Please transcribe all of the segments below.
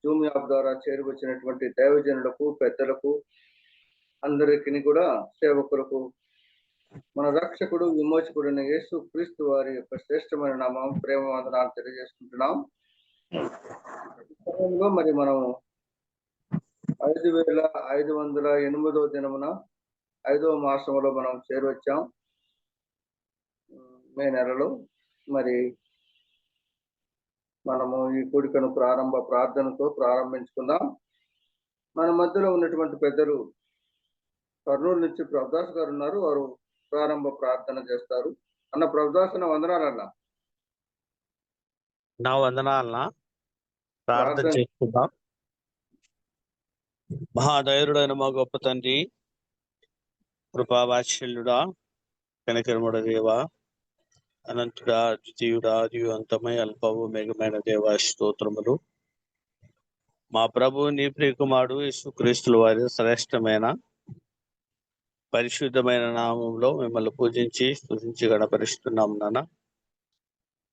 Zoom app ద్వారా చేరువచ్చినటువంటి దైవజనులకు, పెద్దలకు, అందరికీ కూడా సేవకులకు మన రక్షకుడు, విమోచకుడైన యేసు క్రీస్తు వారి యొక్క శ్రేష్టమైన నామం, ప్రేమ వందనాలు తెలియజేసుకుంటున్నాం. మరి మనం 5508వ దినమున 5వ మాసంలో మనం చేరవచ్చాం. మే నెలలో మరి మనము ఈ కూడికను ప్రార్థనతో ప్రారంభించుకుందాం. మన మధ్యలో ఉన్నటువంటి పెద్దలు కర్నూలు నుంచి ప్రభుదాస్ గారు ఉన్నారు. వారు ప్రారంభ ప్రార్థన చేస్తారు. అన్న ప్రభుదాస్, వందనాలన్నా. నా వందనాలన్నా. ప్రార్థన చేసుకుందాం. మహాధైర్యుడైన మా గొప్ప తండ్రి, కృపావాత్సల్యుడా, కనికరముడ దేవా, అనంతుడా, ద్వితీయుడా, అంతమై అల్పవు మేఘమైన దేవా, స్తోత్రములు. మా ప్రభు నీ ప్రియకుమారుడు యేసుక్రీస్తుల వారి శ్రేష్టమైన పరిశుద్ధమైన నామంలో మిమ్మల్ని పూజించి స్తుతించి గణపరుస్తున్నాం నాన్న.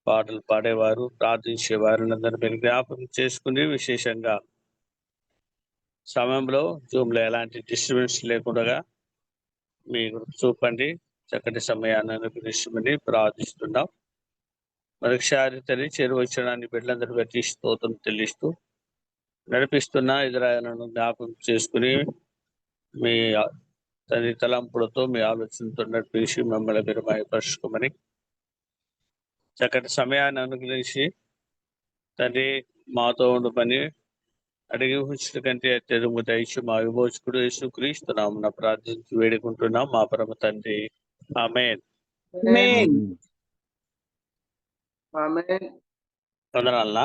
పాటలు పాడేవారు, ప్రార్థించేవారు అందరినీ మీరు జ్ఞాపకం చేసుకుని, విశేషంగా సమయంలో జూమ్లో ఎలాంటి డిస్టర్బెన్స్ లేకుండా మీరు చూపండి. చక్కటి సమయాన్ని అనుగ్రహించమని ప్రార్థిస్తున్నాం. మరొకసారి తల్లి చేరువచ్చడానికి బిడ్డలందరూ బట్టి స్తోత్రం చెల్లిస్తూ నడిపిస్తున్న ఇజ్రాయేలును జ్ఞాపకం చేసుకుని మీ తల్లి తలంపులతో మీ ఆలోచనతో నడిపించి మిమ్మల్ని మీరు మయపరుచుకోమని చక్కటి సమయాన్ని అనుగ్రహించి తండ్రి మాతో ఉండమని అడిగి ఉంచిన కంటే అత్యధిక దయచి మా విమోచకుడు యేసుక్రీస్తు నామమున ప్రార్థించి వేడుకుంటున్నాం మా పరమ తండ్రి. ఆమేన్. వందనాలన్నా.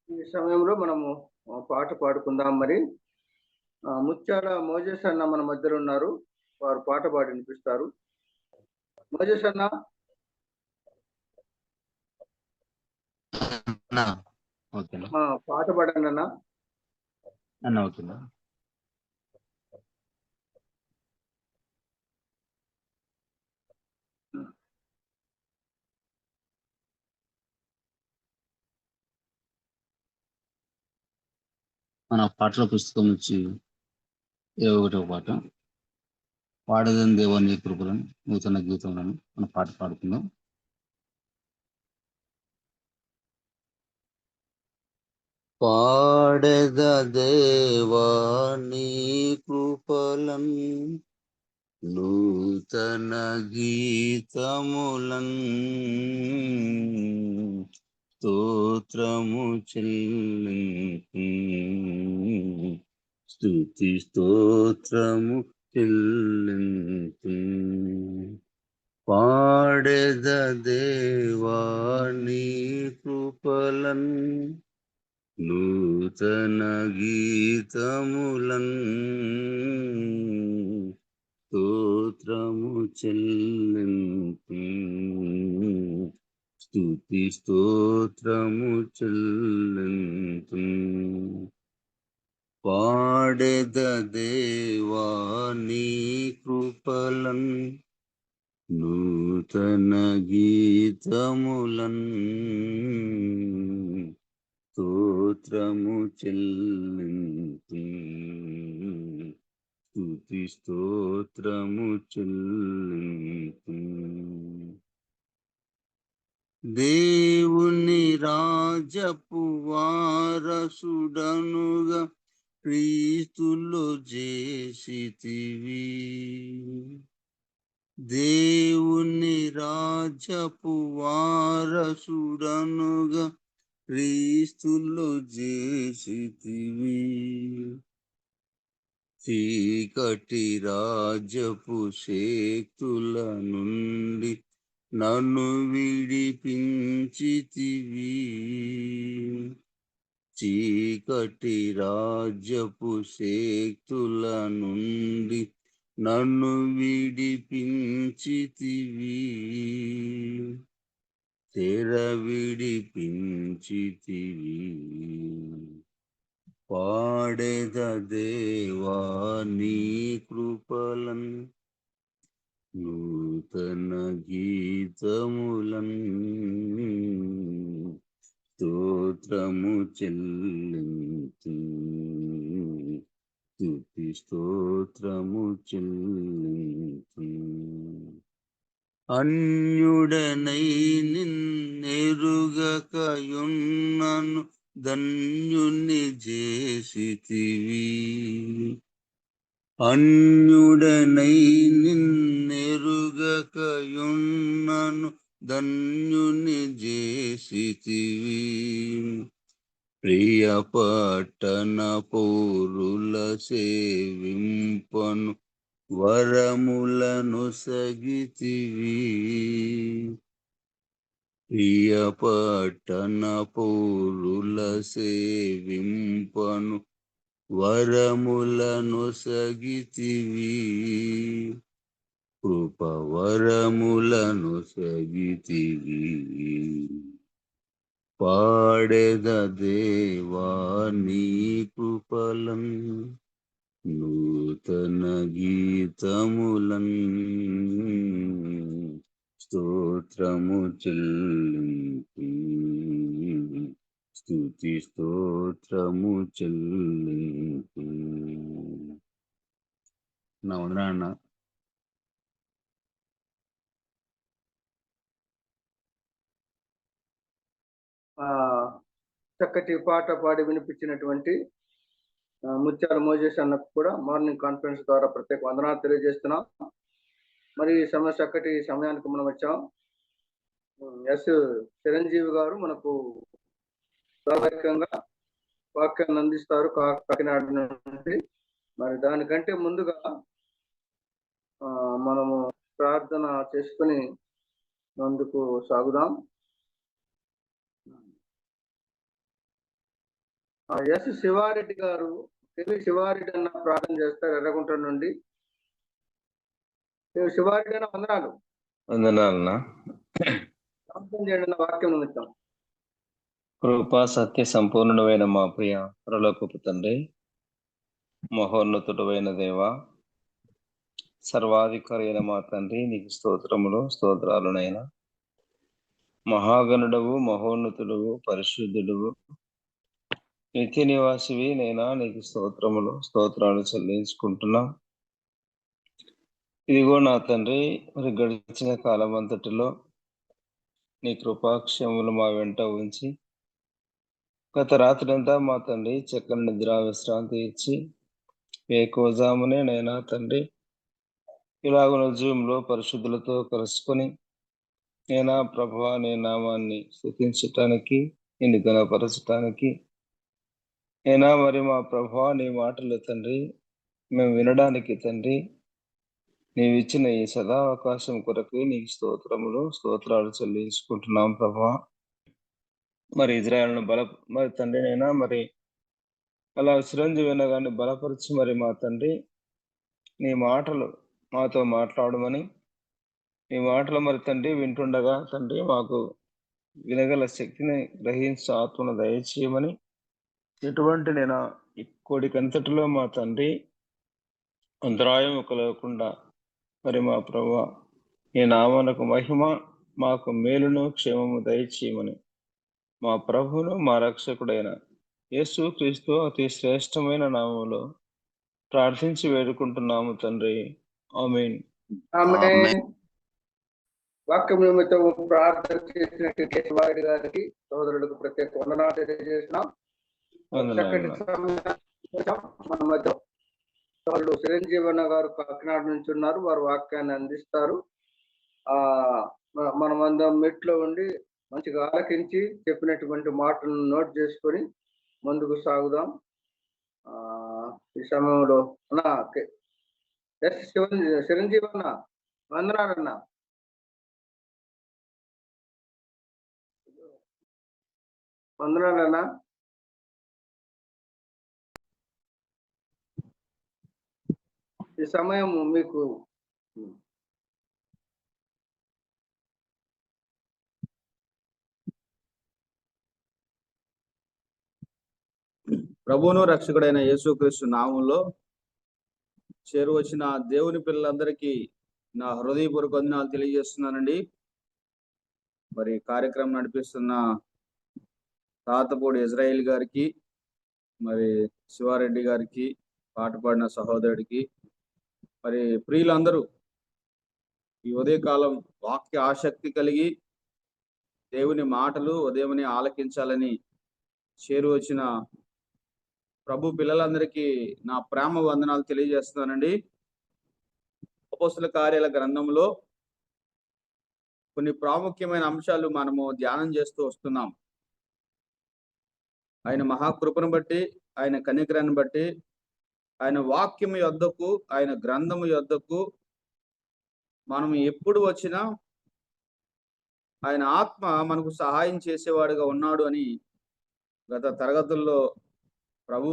ఈ సమయంలో మనము పాట పాడుకుందాం. మరి ముత్యాల మోజేస్ అన్న మన మధ్యలో ఉన్నారు. వారు పాట పాడి వినిపిస్తారు. మోజేస్ అన్న, పాట పాడండి అన్న. ఓకేనా. మన పాటల పుస్తకం నుంచి 21వ పాట, పాడదని దేవాన్ని కృపలను నూతన గీతంలను మన పాట పాడుకుందాం. పాడద దేవాన్ని కృపలన్ నూతన గీతములన్ స్తోత్రము చెల్లింపు స్తుతి స్తోత్రము చెల్లింపు. పాడెద దేవాని కృపలన్ నూతన గీతములన్ స్తోత్రము చెల్లింపు స్తుతి స్తోత్రము చెల్లింపు. పాడెద దేవాని కృపలన్ నూతన గీతములన్ స్తోత్రము చెల్లింపు స్తుతి స్తోత్రము చెల్లింపు. దేవుని రాజపు వారసుడనుగా క్రీస్తులో చేసితివి. దేవుని రాజపు వారసుడనుగా క్రీస్తులో చేసితివి. చీకటి రాజపు శక్తుల నుండి నన్ను విడిపించితివి. చీకటి రాజపు శక్తుల నుండి నన్ను విడిపించితివి. తెర విడిపించితివి. పాడెద దేవా నీ కృపలన్ నూతన గీతములన్ స్తోత్రము చెల్లింతు, స్తుతి స్తోత్రము చెల్లింతు. అన్యుడనై నిన్నెరుగకయున్నను ధన్యుని చేసితివి. అన్యుడనై నిన్నెరుగకయున్నను ధన్యుని చేసితివి. ప్రియ పట్టణ పౌరుల సేవింపను వరములను సగితివి. ప్రియ పట్టణ పౌరుల సేవింపను వరములను సగితివి. కృపవరములను సగితివి. పాడెద దేవా నీ కృపలన్, నూతన గీతములన్. స్తోత్రము చెల్లింపు, స్తుతి స్తోత్రము చెల్లింపు. నా వందనాన్న. చక్కటి పాట పాడి వినిపించినటువంటి ముత్యాల మోజేష్ అన్నకు కూడా మార్నింగ్ కాన్ఫరెన్స్ ద్వారా ప్రత్యేక వందనాలు తెలియజేస్తున్నాం. మరి ఈ చక్కటి సమయానికి మనం వచ్చాం. ఎస్ చిరంజీవి గారు మనకు స్వాభావికంగా వాక్యాన్ని అందిస్తారు కాకినాడ నుండి. మరి దానికంటే ముందుగా మనము ప్రార్థన చేసుకుని ముందుకు సాగుదాం. ఎస్ శివారెడ్డి గారు, శివారెడ్డి అన్న ప్రార్థన చేస్తారు ఎర్రగుంట నుండి. శివారెడ్డి అన్న వందనాలు. వందనాలన్నా. ప్రార్థన చేయండి అన్న వాక్యం నిమిత్తం. కృపా సత్య సంపూర్ణమైన మా ప్రియ పరలోకపు తండ్రి, మహోన్నతుడైన దేవ, సర్వాధికారి అయిన మా తండ్రి, నీకు స్తోత్రములు స్తోత్రాలునైనా. మహాగణుడవు, మహోన్నతుడవు, పరిశుద్ధుడవు, నిత్య నివాసివి నైనా నీకు స్తోత్రములు స్తోత్రాలు చెల్లించుకుంటున్నాం. ఇదిగో నా తండ్రి, మరి గడిచిన కాలం అంతటిలో నీ కృపాక్షములు మా వెంట ఉంచి గత రాత్రి అంతా మా తండ్రి చక్కని నిద్ర విశ్రాంతి ఇచ్చి వేకోజామునే నైనా తండ్రి ఇలాగున జూమ్లో పరిశుద్ధులతో కలుసుకొని నేనా ప్రభువా నీ నామాన్ని స్తుతించటానికి, నిన్ను ఘనపరచటానికి నేనా మరి మా ప్రభువా నీ మాటలు తండ్రి మేము వినడానికి తండ్రి నీవు ఇచ్చిన ఈ సదావకాశం కొరకు నీకు స్తోత్రములు స్తోత్రాలు చెల్లించుకుంటున్నాం ప్రభువా. మరి ఇజ్రాయెల్ను మరి తండ్రి నైనా మరి అలా చిరంజీవిన గారిని బలపరిచి మరి మా తండ్రి నీ మాటలు మాతో మాట్లాడమని, నీ మాటలు మరి తండ్రి వింటుండగా తండ్రి మాకు వినగల శక్తిని గ్రహించే ఆత్మను దయచేయమని, ఎటువంటి నేను ఈ కోడికంతటిలో మా తండ్రి అంతరాయం కలగకుండా మరి మా ప్రభువా నీ నామమునకు మహిమ, మాకు మేలును క్షేమము దయచేయమని మా ప్రభువును మా రక్షకుడైన యేసు క్రీస్తు అతి శ్రేష్టమైన నామములో ప్రార్థించి వేడుకుంటున్నాము తండ్రి. ఆమేన్. వాక్యం నిమిత్తం ప్రార్థన చేసినట్టు శివారెడ్డి గారికి సోదరులకు ప్రత్యేక వందనాలు తెలియజేస్తున్నాం. చక్కటి మన మధ్య వాళ్ళు చిరంజీవన్న గారు కాకినాడ నుంచి ఉన్నారు. వారు వాక్యాన్ని అందిస్తారు. మనమందరం మెట్లో ఉండి మంచిగా ఆలకించి చెప్పినటువంటి మాటలను నోట్ చేసుకొని ముందుకు సాగుదాం. ఈ సమయంలో అన్నా చిరంజీవి అన్న వందనాలన్న. వందనాలన్నా. ఈ సమయం మీకు ప్రభువును రక్షకుడైన యేసుక్రీస్తు నామంలో చేరువచ్చిన దేవుని పిల్లలందరికీ నా హృదయపూర్వక వందనాలు తెలియజేస్తున్నానండి. మరి కార్యక్రమం నడిపిస్తున్న తాతపూడి ఇజ్రాయిల్ గారికి, మరి శివారెడ్డి గారికి, పాట పాడిన సహోదరుడికి, మరి ప్రియులందరూ ఈ ఉదయకాలం వాక్య ఆసక్తి కలిగి దేవుని మాటలు ఉదయమని ఆలకించాలని చేరువచ్చిన ప్రభు పిల్లలందరికీ నా ప్రేమ వందనాలు తెలియజేస్తున్నానండి. అపోస్తల కార్యాల గ్రంథంలో కొన్ని ప్రాముఖ్యమైన అంశాలు మనము ధ్యానం చేస్తూ వస్తున్నాం. ఆయన మహాకృపను బట్టి, ఆయన కనికరాన్ని బట్టి, ఆయన వాక్యము యొద్దకు, ఆయన గ్రంథము యొద్దకు మనం ఎప్పుడు వచ్చినా ఆయన ఆత్మ మనకు సహాయం చేసేవాడుగా ఉన్నాడు అని గత తరగతుల్లో ప్రభు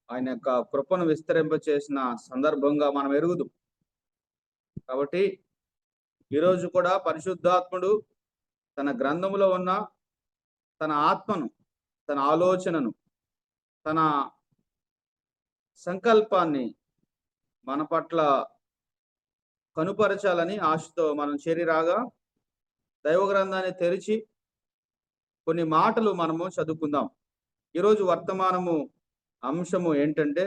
ఆయన యొక్క కృపను విస్తరింప చేసిన సందర్భంగా మనం ఎరుగుదు. కాబట్టి ఈరోజు కూడా పరిశుద్ధాత్ముడు తన గ్రంథములో ఉన్న తన ఆత్మను, తన ఆలోచనను, తన సంకల్పాన్ని మన పట్ల కనుపరచాలని ఆశతో మనం చేరిరాగా దైవ గ్రంథాన్ని తెరిచి కొన్ని మాటలు మనము చదువుకుందాం. ఈరోజు వర్తమానము అంశము ఏంటంటే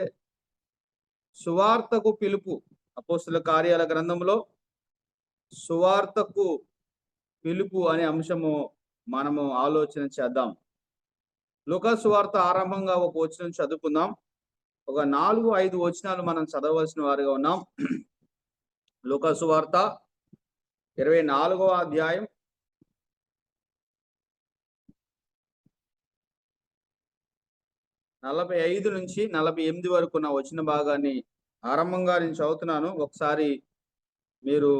సువార్తకు పిలుపు. అపోస్తల కార్యాల గ్రంథంలో సువార్తకు పిలుపు అనే అంశము మనము ఆలోచన చేద్దాం. లూకా సువార్త ఆరంభంగా ఒక వచనం చదువుకుందాం. ఒక 4-5 వచనాలు మనం చదవవలసిన వారిగా ఉన్నాం. లూకా సువార్త 24వ అధ్యాయం 45 నుంచి 48 వరకు ఉన్న వచన భాగాన్ని ఆరంభంగా నేను చదువుతున్నాను. ఒకసారి మీరు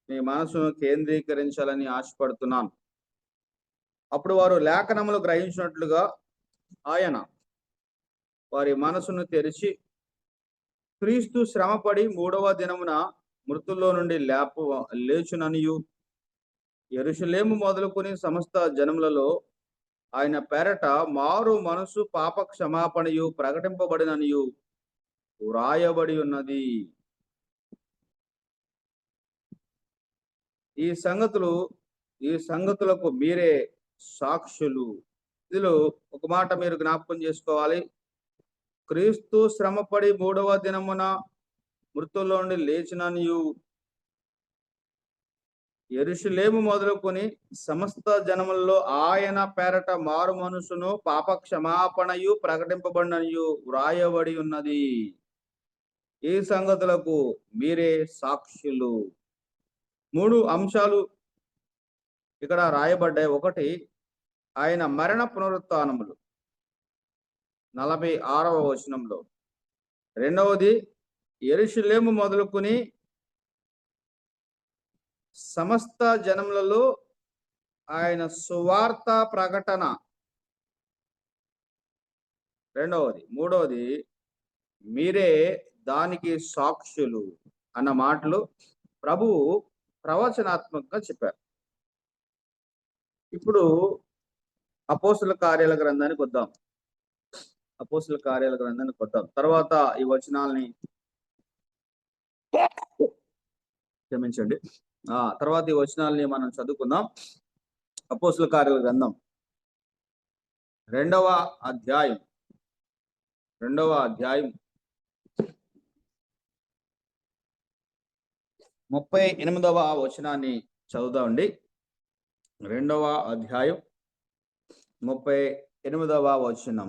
మీ మనసును కేంద్రీకరించాలని ఆశపడుతున్నాను. అప్పుడు వారు లేఖనములు గ్రహించినట్లుగా ఆయన వారి మనసును తెరిచి, క్రీస్తు శ్రమపడి 3వ దినమున మృతుల్లో నుండి లేచుననియు, యెరూషలేము మొదలుకొని సమస్త జనములలో ఆయన పేరట మారు మనసు పాప క్షమాపణయు ప్రకటింపబడిననియు వ్రాయబడి ఉన్నది. ఈ సంగతులకు మీరే సాక్షులు. ఇందులో ఒక మాట మీరు జ్ఞాపకం చేసుకోవాలి. క్రీస్తు శ్రమపడి 3వ దినమున మృతుల్లో నుండి లేచిననియు, యెరూషలేము మొదలుకొని సమస్త జనములలో ఆయన పేరట మారు మనసును పాప క్షమాపణయు ప్రకటింపబడినయు వ్రాయబడి ఉన్నది. ఈ సంగతులకు మీరే సాక్షులు. 3 అంశాలు ఇక్కడ రాయబడ్డాయి. ఒకటి, ఆయన మరణ పునరుత్థానములు 46వ వచనంలో. రెండవది, యెరూషలేము మొదలుకొని సమస్త జనములలో ఆయన సువార్త ప్రకటన రెండవది. మూడవది, మీరే దానికి సాక్షులు అన్న మాటలు ప్రభువు ప్రవచనాత్మకంగా చెప్పారు. ఇప్పుడు అపోస్తల కార్యాల గ్రంథానికి వద్దాం. తర్వాత ఈ వచనాల్ని క్షమించండి. తర్వాత ఈ వచనాల్ని మనం చదువుకుందాం. అపోస్తల కార్యాల గ్రంథం 2వ అధ్యాయం 38వ వచనాన్ని చదువుదామండి. 2వ అధ్యాయం 38వ వచనం.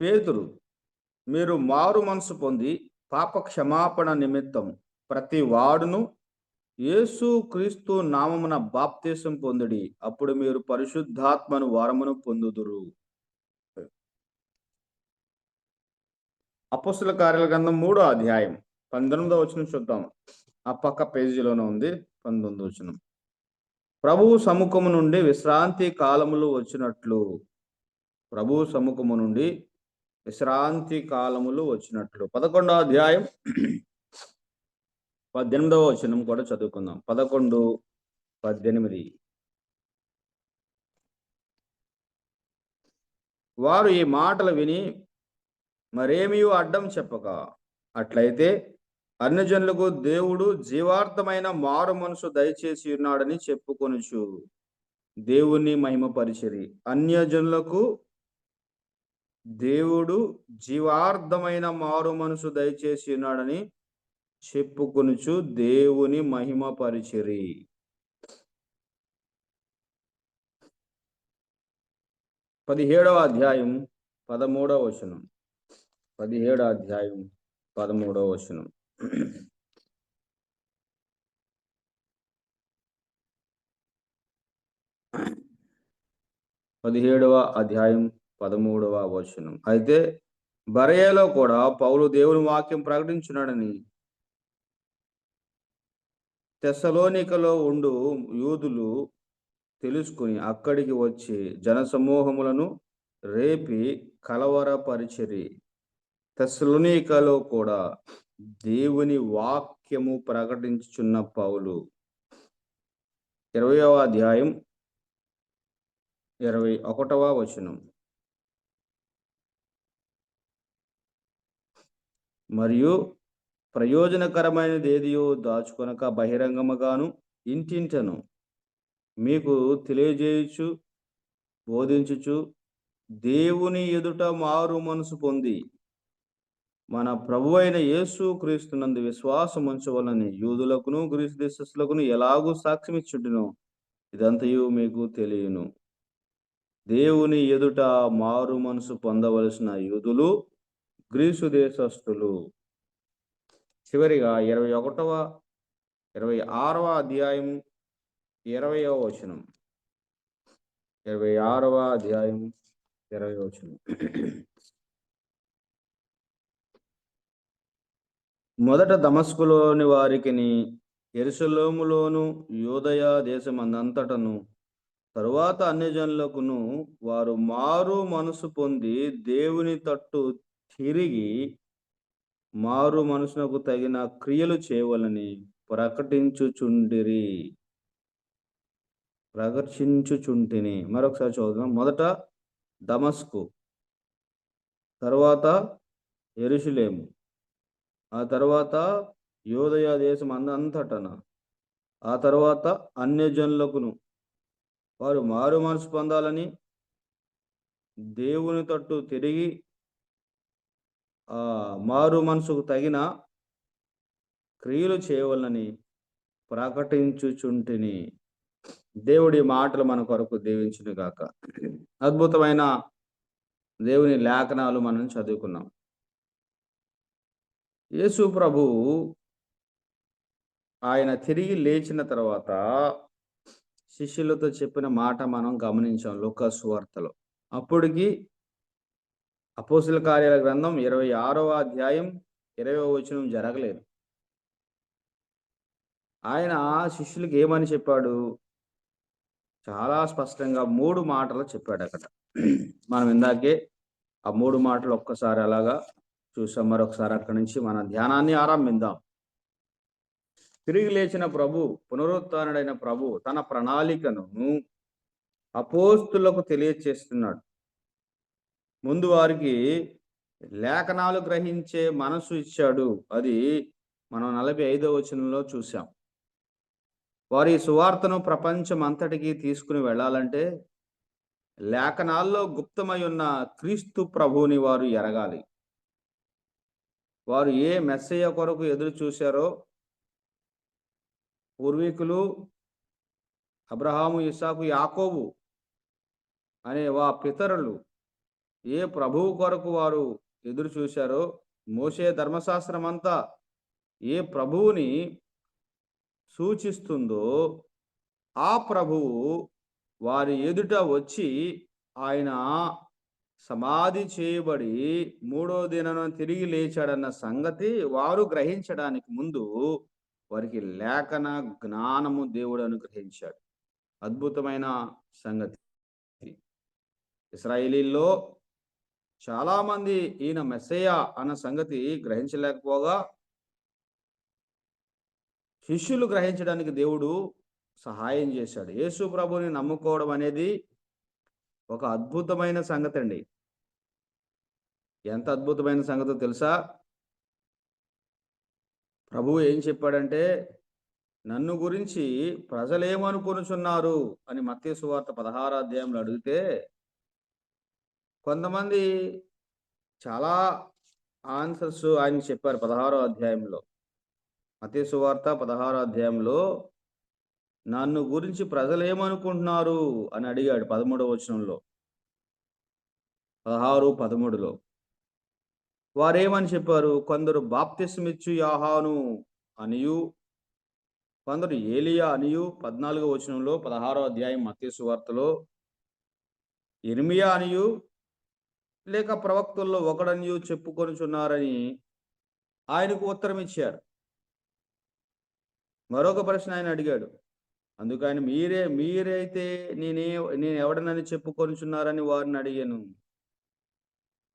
పేతురు, మీరు మారు మనసు పొంది పాప క్షమాపణ నిమిత్తం ప్రతి వాడును యేసు క్రీస్తు నామమున బాప్తిసం పొందుడి, అప్పుడు మీరు పరిశుద్ధాత్మను వరమును పొందుదురు. అపోస్తల కార్యాల గ్రంథం 3వ అధ్యాయం 19వ వచనం చూద్దాం. ఆ పక్క పేజీలోనే ఉంది 19వ వచనం. ప్రభువు సముఖము నుండి విశ్రాంతి కాలములు వచ్చినట్లు 11వ అధ్యాయం 18వ వచనం కూడా చదువుకుందాం. 11:18. వారు ఈ మాటలు విని మరేమీ అడ్డం చెప్పక, అట్లయితే అన్యజనులకు దేవుడు జీవార్థమైన మారు మనసు దయచేసి ఉన్నాడని చెప్పుకొనుచు దేవుని మహిమపరిచిరి. అన్యజనులకు దేవుడు జీవార్థమైన మారు మనసు దయచేసి ఉన్నాడని చెప్పుకొనుచు దేవుని మహిమపరిచిరి. 17వ అధ్యాయం 13వ వచనం. 17వ అధ్యాయం 13వ వచనం. అయితే బరయలో కూడా పౌలు దేవుని వాక్యం ప్రకటించున్నాడని తెస్సలోనికలో ఉండు యూదులు తెలుసుకుని అక్కడికి వచ్చి జనసమూహములను రేపి కలవరపరిచిరి. తెస్సలోనికలో కూడా దేవుని వాక్యము ప్రకటించుచున్న పౌలు 20వ అధ్యాయం 21వ వచనం. మరియు ప్రయోజనకరమైనది ఏదియో దాచుకొనక బహిరంగముగాను ఇంటింటను మీకు తెలియజేయుచు బోధించుచు దేవుని ఎదుట మారు మనసు పొంది మన ప్రభు అయిన యేసు క్రీస్తునందు విశ్వాసం ఉంచవలని యూదులకును గ్రీసు దేశస్థులకును ఎలాగూ సాక్ష్యమిచ్చుటను ఇదంతయు మీకు తెలియను. దేవుని ఎదుట మారు మనసు పొందవలసిన యూదులు గ్రీసు దేశస్థులు. చివరిగా 26వ అధ్యాయం 20వ వచనం. 26వ అధ్యాయం 20వ వచనం. మొదట దమస్కులోని వారికిని యెరూషలేములోను యూదయ దేశమందంతటను తరువాత అన్యజనులకును వారు మారు మనసు పొంది దేవుని తట్టు తిరిగి మారు మనసునకు తగిన క్రియలు చేయవలని ప్రకటించుచుంటిని. మరొకసారి చదువుదాం. మొదట దమస్కు, తర్వాత యెరూషలేము, ఆ తర్వాత యూదయ దేశం అంతటన, ఆ తర్వాత అన్యజనులకును వారు మారు మనసు పొందాలని దేవుని తట్టు తిరిగి ఆ మారు మనసుకు తగిన క్రియలు చేయవలని ప్రకటించుచుంటిని. దేవుడి మాటలు మన కొరకు దీవించును గాక. అద్భుతమైన దేవుని లేఖనాలు మనం చదువుకున్నాం. యేసు ప్రభు ఆయన తిరిగి లేచిన తర్వాత శిష్యులతో చెప్పిన మాట మనం గమనించాం లూకా సువార్తలో. అప్పటికి అపోస్తుల కార్యాల గ్రంథం 26వ అధ్యాయం 20వ వచనం జరగలేదు. ఆయన శిష్యులకి ఏమని చెప్పాడు? చాలా స్పష్టంగా 3 మాటలు చెప్పాడు అక్కడ. మనం ఇందాకే ఆ 3 మాటలు ఒక్కసారి అలాగా చూసాం. మరొకసారి అక్కడి నుంచి మన ధ్యానాన్ని ఆరంభిద్దాం. తిరిగి లేచిన ప్రభు, పునరుత్థానుడైన ప్రభు తన ప్రణాళికను అపోస్తులకు తెలియచేస్తున్నాడు. ముందు వారికి లేఖనాలు గ్రహించే మనసు ఇచ్చాడు. అది మనం 45వ వచనంలో చూసాం. వారి సువార్తను ప్రపంచం అంతటికి తీసుకుని వెళ్ళాలంటే లేఖనాల్లో గుప్తమై ఉన్న క్రీస్తు ప్రభువుని వారు ఎరగాలి. వారు ఏ మెస్సయ్య కొరకు ఎదురు చూశారో, పూర్వీకులు అబ్రహాము, ఇస్సాకు, యాకోబు అనే పితరులు ఏ ప్రభువు కొరకు వారు ఎదురు చూశారో, మోషే ధర్మశాస్త్రం అంతా ఏ ప్రభువుని సూచిస్తుందో ఆ ప్రభువు వారి ఎదుట వచ్చి ఆయన సమాధి చేయబడి 3వ దినాన తిరిగి లేచాడన్న సంగతి వారు గ్రహించడానికి ముందు వారికి లేఖన జ్ఞానము దేవుడు అనుగ్రహించాడు. అద్భుతమైన సంగతి. ఇశ్రాయేలీల్లో చాలా మంది ఈయన మెస్సయ్య అన్న సంగతి గ్రహించలేకపోగా శిష్యులు గ్రహించడానికి దేవుడు సహాయం చేశాడు. యేసు ప్రభుని నమ్ముకోవడం అనేది ఒక అద్భుతమైన సంగతి అండి. ఎంత అద్భుతమైన సంగతో తెలుసా? ప్రభువు ఏం చెప్పాడంటే, నన్ను గురించి ప్రజలేమనుకొనుచున్నారు అని మత్తయి సువార్త 16వ అధ్యాయంలో అడిగితే, కొంతమంది చాలా ఆన్సర్స్ ఆయనకి చెప్పారు 16వ అధ్యాయంలో. మత్తయి సువార్త 16వ అధ్యాయంలో నన్ను గురించి ప్రజలేమనుకుంటున్నారు అని అడిగాడు 13వ వచనంలో. 16, 13లో వారేమని చెప్పారు? కొందరు బాప్తిస్మిచ్చు యోహాను అనియు, కొందరు ఏలియా అనియు 14వ వచనంలో 16వ అధ్యాయం మత్తయి సువార్తలో, ఇర్మియా అనియు లేక ప్రవక్తల్లో ఒకడనియు చెప్పుకొనుచున్నారని ఆయనకు ఉత్తరం ఇచ్చారు. మరొక ప్రశ్న ఆయన అడిగాడు. అందుకు ఆయన మీరైతే నేను ఎవడనని చెప్పుకొనుచున్నారని వారిని అడిగాను.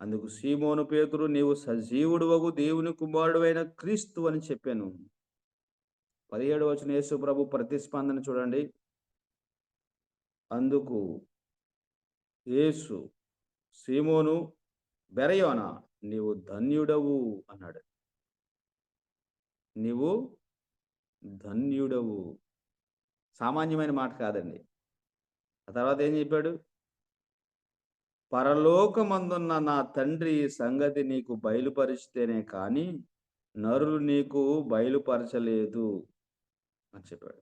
అందుకు సీమోను పేతురు, నీవు సజీవుడువగు దేవుని కుమారుడైన క్రీస్తు అని చెప్పాను. 17వ వచనం యేసు ప్రభు ప్రతిస్పందన చూడండి. అందుకు యేసు, సీమోను బెరయోనా, నీవు ధన్యుడవు అన్నాడు. నీవు ధన్యుడవు. సామాన్యమైన మాట కాదండి. ఆ తర్వాత ఏం చెప్పాడు? పరలోకమందున్న నా తండ్రి ఈ సంగతి నీకు బయలుపరిస్తేనే కానీ నరులు నీకు బయలుపరచలేదు అని చెప్పాడు.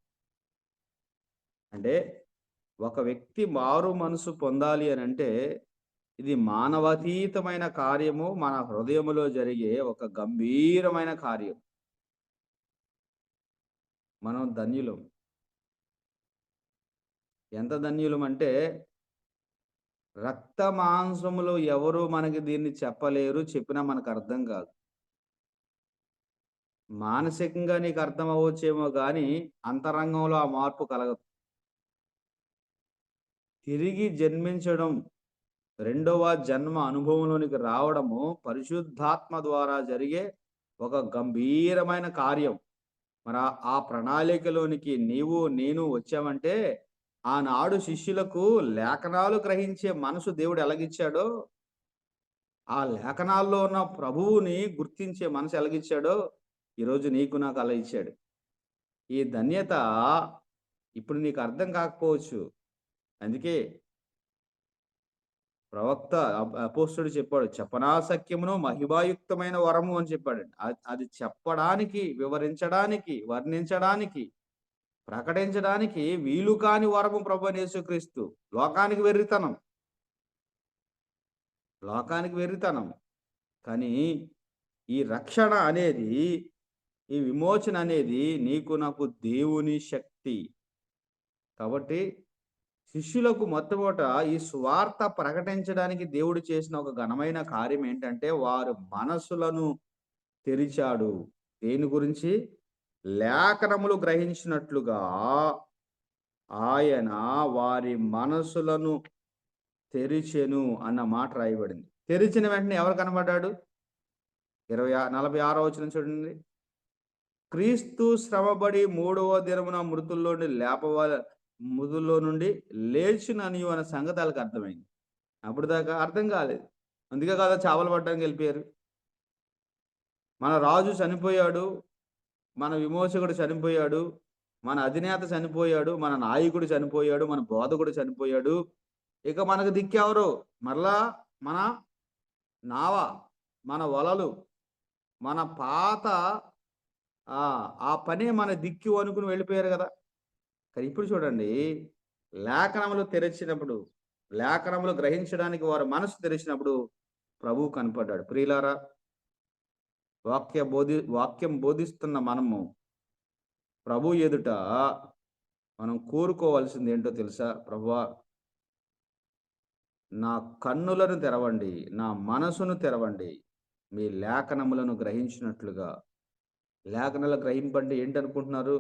అంటే ఒక వ్యక్తి మారు మనసు పొందాలి అని అంటే ఇది మానవాతీతమైన కార్యము, మన హృదయములో జరిగే ఒక గంభీరమైన కార్యం. మనం ధన్యులం. ఎంత ధన్యులం అంటే రక్త మాంసములో ఎవరు మనకి దీన్ని చెప్పలేరు, చెప్పినా మనకు అర్థం కాదు. మానసికంగా నీకు అర్థం అవ్వచ్చేమో కానీ అంతరంగంలో ఆ మార్పు కలగదు. తిరిగి జన్మించడం, రెండవ జన్మ అనుభవంలోనికి రావడము పరిశుద్ధాత్మ ద్వారా జరిగే ఒక గంభీరమైన కార్యం. మరి ఆ ప్రణాళికలోనికి నీవు నేను వచ్చామంటే ఆనాడు శిష్యులకు లేఖనాలు గ్రహించే మనసు దేవుడు ఎలాగిచ్చాడో, ఆ లేఖనాల్లో ఉన్న ప్రభువుని గుర్తించే మనసు ఎలాగిచ్చాడో ఈరోజు నీకు నాకు అలా ఇచ్చాడు. ఈ ధన్యత ఇప్పుడు నీకు అర్థం కాకపోవచ్చు. అందుకే ప్రవక్త అపోస్తుడు చెప్పాడు, చెప్పనాసక్యమును మహిమాయుక్తమైన వరము అని చెప్పాడు. అది చెప్పడానికి, వివరించడానికి, వర్ణించడానికి, ప్రకటించడానికి వీలు కాని వరము ప్రభువైన యేసుక్రీస్తు. లోకానికి వెర్రితనం. కానీ ఈ రక్షణ అనేది, ఈ విమోచన అనేది నీకు నాకు దేవుని శక్తి. కాబట్టి శిష్యులకు మొట్టమొదట ఈ సువార్త ప్రకటించడానికి దేవుడు చేసిన ఒక ఘనమైన కార్యం ఏంటంటే వారు మనసులను తెరిచాడు. దేని గురించి? లేఖనములు గ్రహించినట్లుగా ఆయన వారి మనసులను తెరిచెను అన్న మాట రాయబడింది. తెరిచిన వెంటనే ఎవరు కనబడ్డాడు? 46వ వచనం చూడండి. క్రీస్తు శ్రమబడి 3వ దినమున మృతుల్లో నుండి లేచిననియు అనే సంగతి వాళ్ళకి అర్థమైంది. అప్పుడు దాకా అర్థం కాలేదు. అందుకే కదా చావలు పట్టడానికి వెళ్ళిపోయారు. మన రాజు చనిపోయాడు, మన విమోచకుడు చనిపోయాడు, మన అధినేత చనిపోయాడు, మన నాయకుడు చనిపోయాడు, మన బోధకుడు చనిపోయాడు. ఇక మనకు దిక్కెవరు? మరలా మన నావ, మన వలలు, మన పాత ఆ పనే మన దిక్కు అనుకుని వెళ్ళిపోయారు కదా. కానీ ఇప్పుడు చూడండి, లేఖనములు తెరిచినప్పుడు, లేఖనములు గ్రహించడానికి వారు మనసు తెరిచినప్పుడు ప్రభువు కనపడ్డాడు. ప్రియులారా, వాక్యం బోధిస్తున్న మనము ప్రభు ఎదుట మనం కోరుకోవాల్సింది ఏంటో తెలుసా? ప్రభువా, నా కన్నులను తెరవండి, నా మనసును తెరవండి, మీ లేఖనములను గ్రహించినట్లుగా. లేఖనాల గ్రహింపండి ఏంటనుకుంటున్నారు?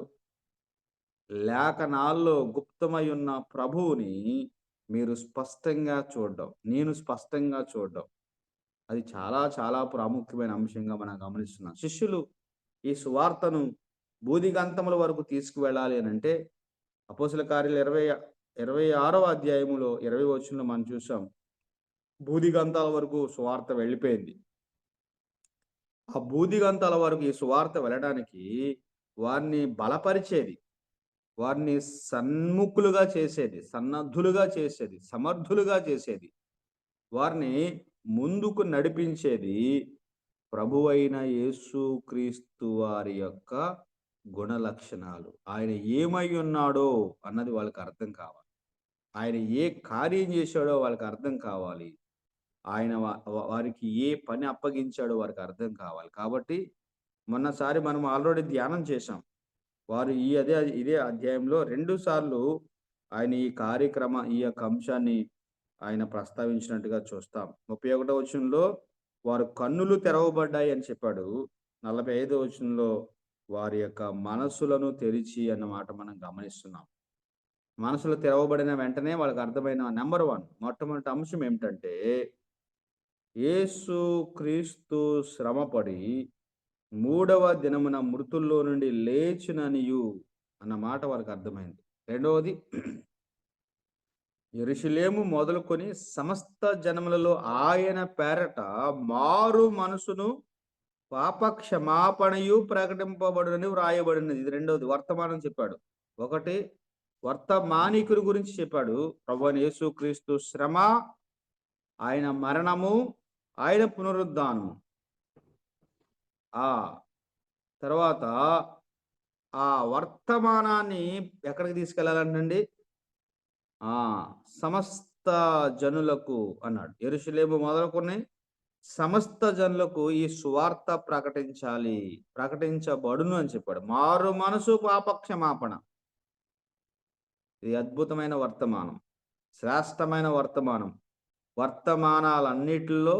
లేఖనాల్లో గుప్తమై ఉన్న ప్రభువుని మీరు స్పష్టంగా చూడడం, నేను స్పష్టంగా చూడడం, అది చాలా చాలా ప్రాముఖ్యమైన అంశంగా మనం గమనిస్తున్నాం. శిష్యులు ఈ సువార్తను బూదిగంతముల వరకు తీసుకువెళ్ళాలి అని అంటే అపోస్తల కార్యాలు 26వ అధ్యాయములో 20వ వచనంలో మనం చూసాం. బూదిగంతాల వరకు సువార్త వెళ్ళిపోయింది. ఆ బూదిగంతాల వరకు ఈ సువార్త వెళ్ళడానికి వారిని బలపరిచేది, వారిని సన్ముఖులుగా చేసేది, సన్నద్ధులుగా చేసేది, సమర్థులుగా చేసేది, వారిని ముందుకు నడిపించేది ప్రభువైన యేసుక్రీస్తు వారి యొక్క గుణ లక్షణాలు. ఆయన ఏమై ఉన్నాడో అన్నది వాళ్ళకి అర్థం కావాలి. ఆయన ఏ కార్యం చేశాడో వాళ్ళకి అర్థం కావాలి. ఆయన వారికి ఏ పని అప్పగించాడో వారికి అర్థం కావాలి. కాబట్టి మొన్నసారి మనం ఆల్రెడీ ధ్యానం చేశాం. వారు ఇదే అధ్యాయంలో 2 సార్లు ఆయన ఈ యొక్క అంశాన్ని ఆయన ప్రస్తావించినట్టుగా చూస్తాం. 31వ వచనంలో వారు కన్నులు తెరవబడ్డాయి అని చెప్పాడు. 45వ వచనంలో వారి యొక్క మనసులను తెరిచి అన్నమాట మనం గమనిస్తున్నాం. మనసులు తెరవబడిన వెంటనే వాళ్ళకి అర్థమైన నెంబర్ 1 మొట్టమొదటి అంశం ఏమిటంటే, యేసు క్రీస్తు శ్రమపడి 3వ దినమున మృతుల్లో నుండి లేచిననియు అన్న మాట వాళ్ళకి అర్థమైంది. రెండవది, యెరూషలేము మొదలుకొని సమస్త జనములలో ఆయన పేరట మారు మనసును పాప క్షమాపణయు ప్రకటింపబడునని వ్రాయబడినది. ఇది రెండవది, వర్తమానం చెప్పాడు. ఒకటి వర్తమానికుల గురించి చెప్పాడు, ప్రభువైన యేసుక్రీస్తు శ్రమ, ఆయన మరణము, ఆయన పునరుద్ధానము. ఆ తర్వాత ఆ వర్తమానాన్ని ఎక్కడికి తీసుకెళ్లాలంటండి? సమస్త జనులకు అన్నాడు. యెరూషలేము మొదలుకొని సమస్త జనులకు ఈ సువార్త ప్రకటించాలి, ప్రకటించబడును అని చెప్పాడు. మారు మనసు, పాప క్షమాపణ. ఇది అద్భుతమైన వర్తమానం, శ్రేష్టమైన వర్తమానం. వర్తమానాలన్నిటిలో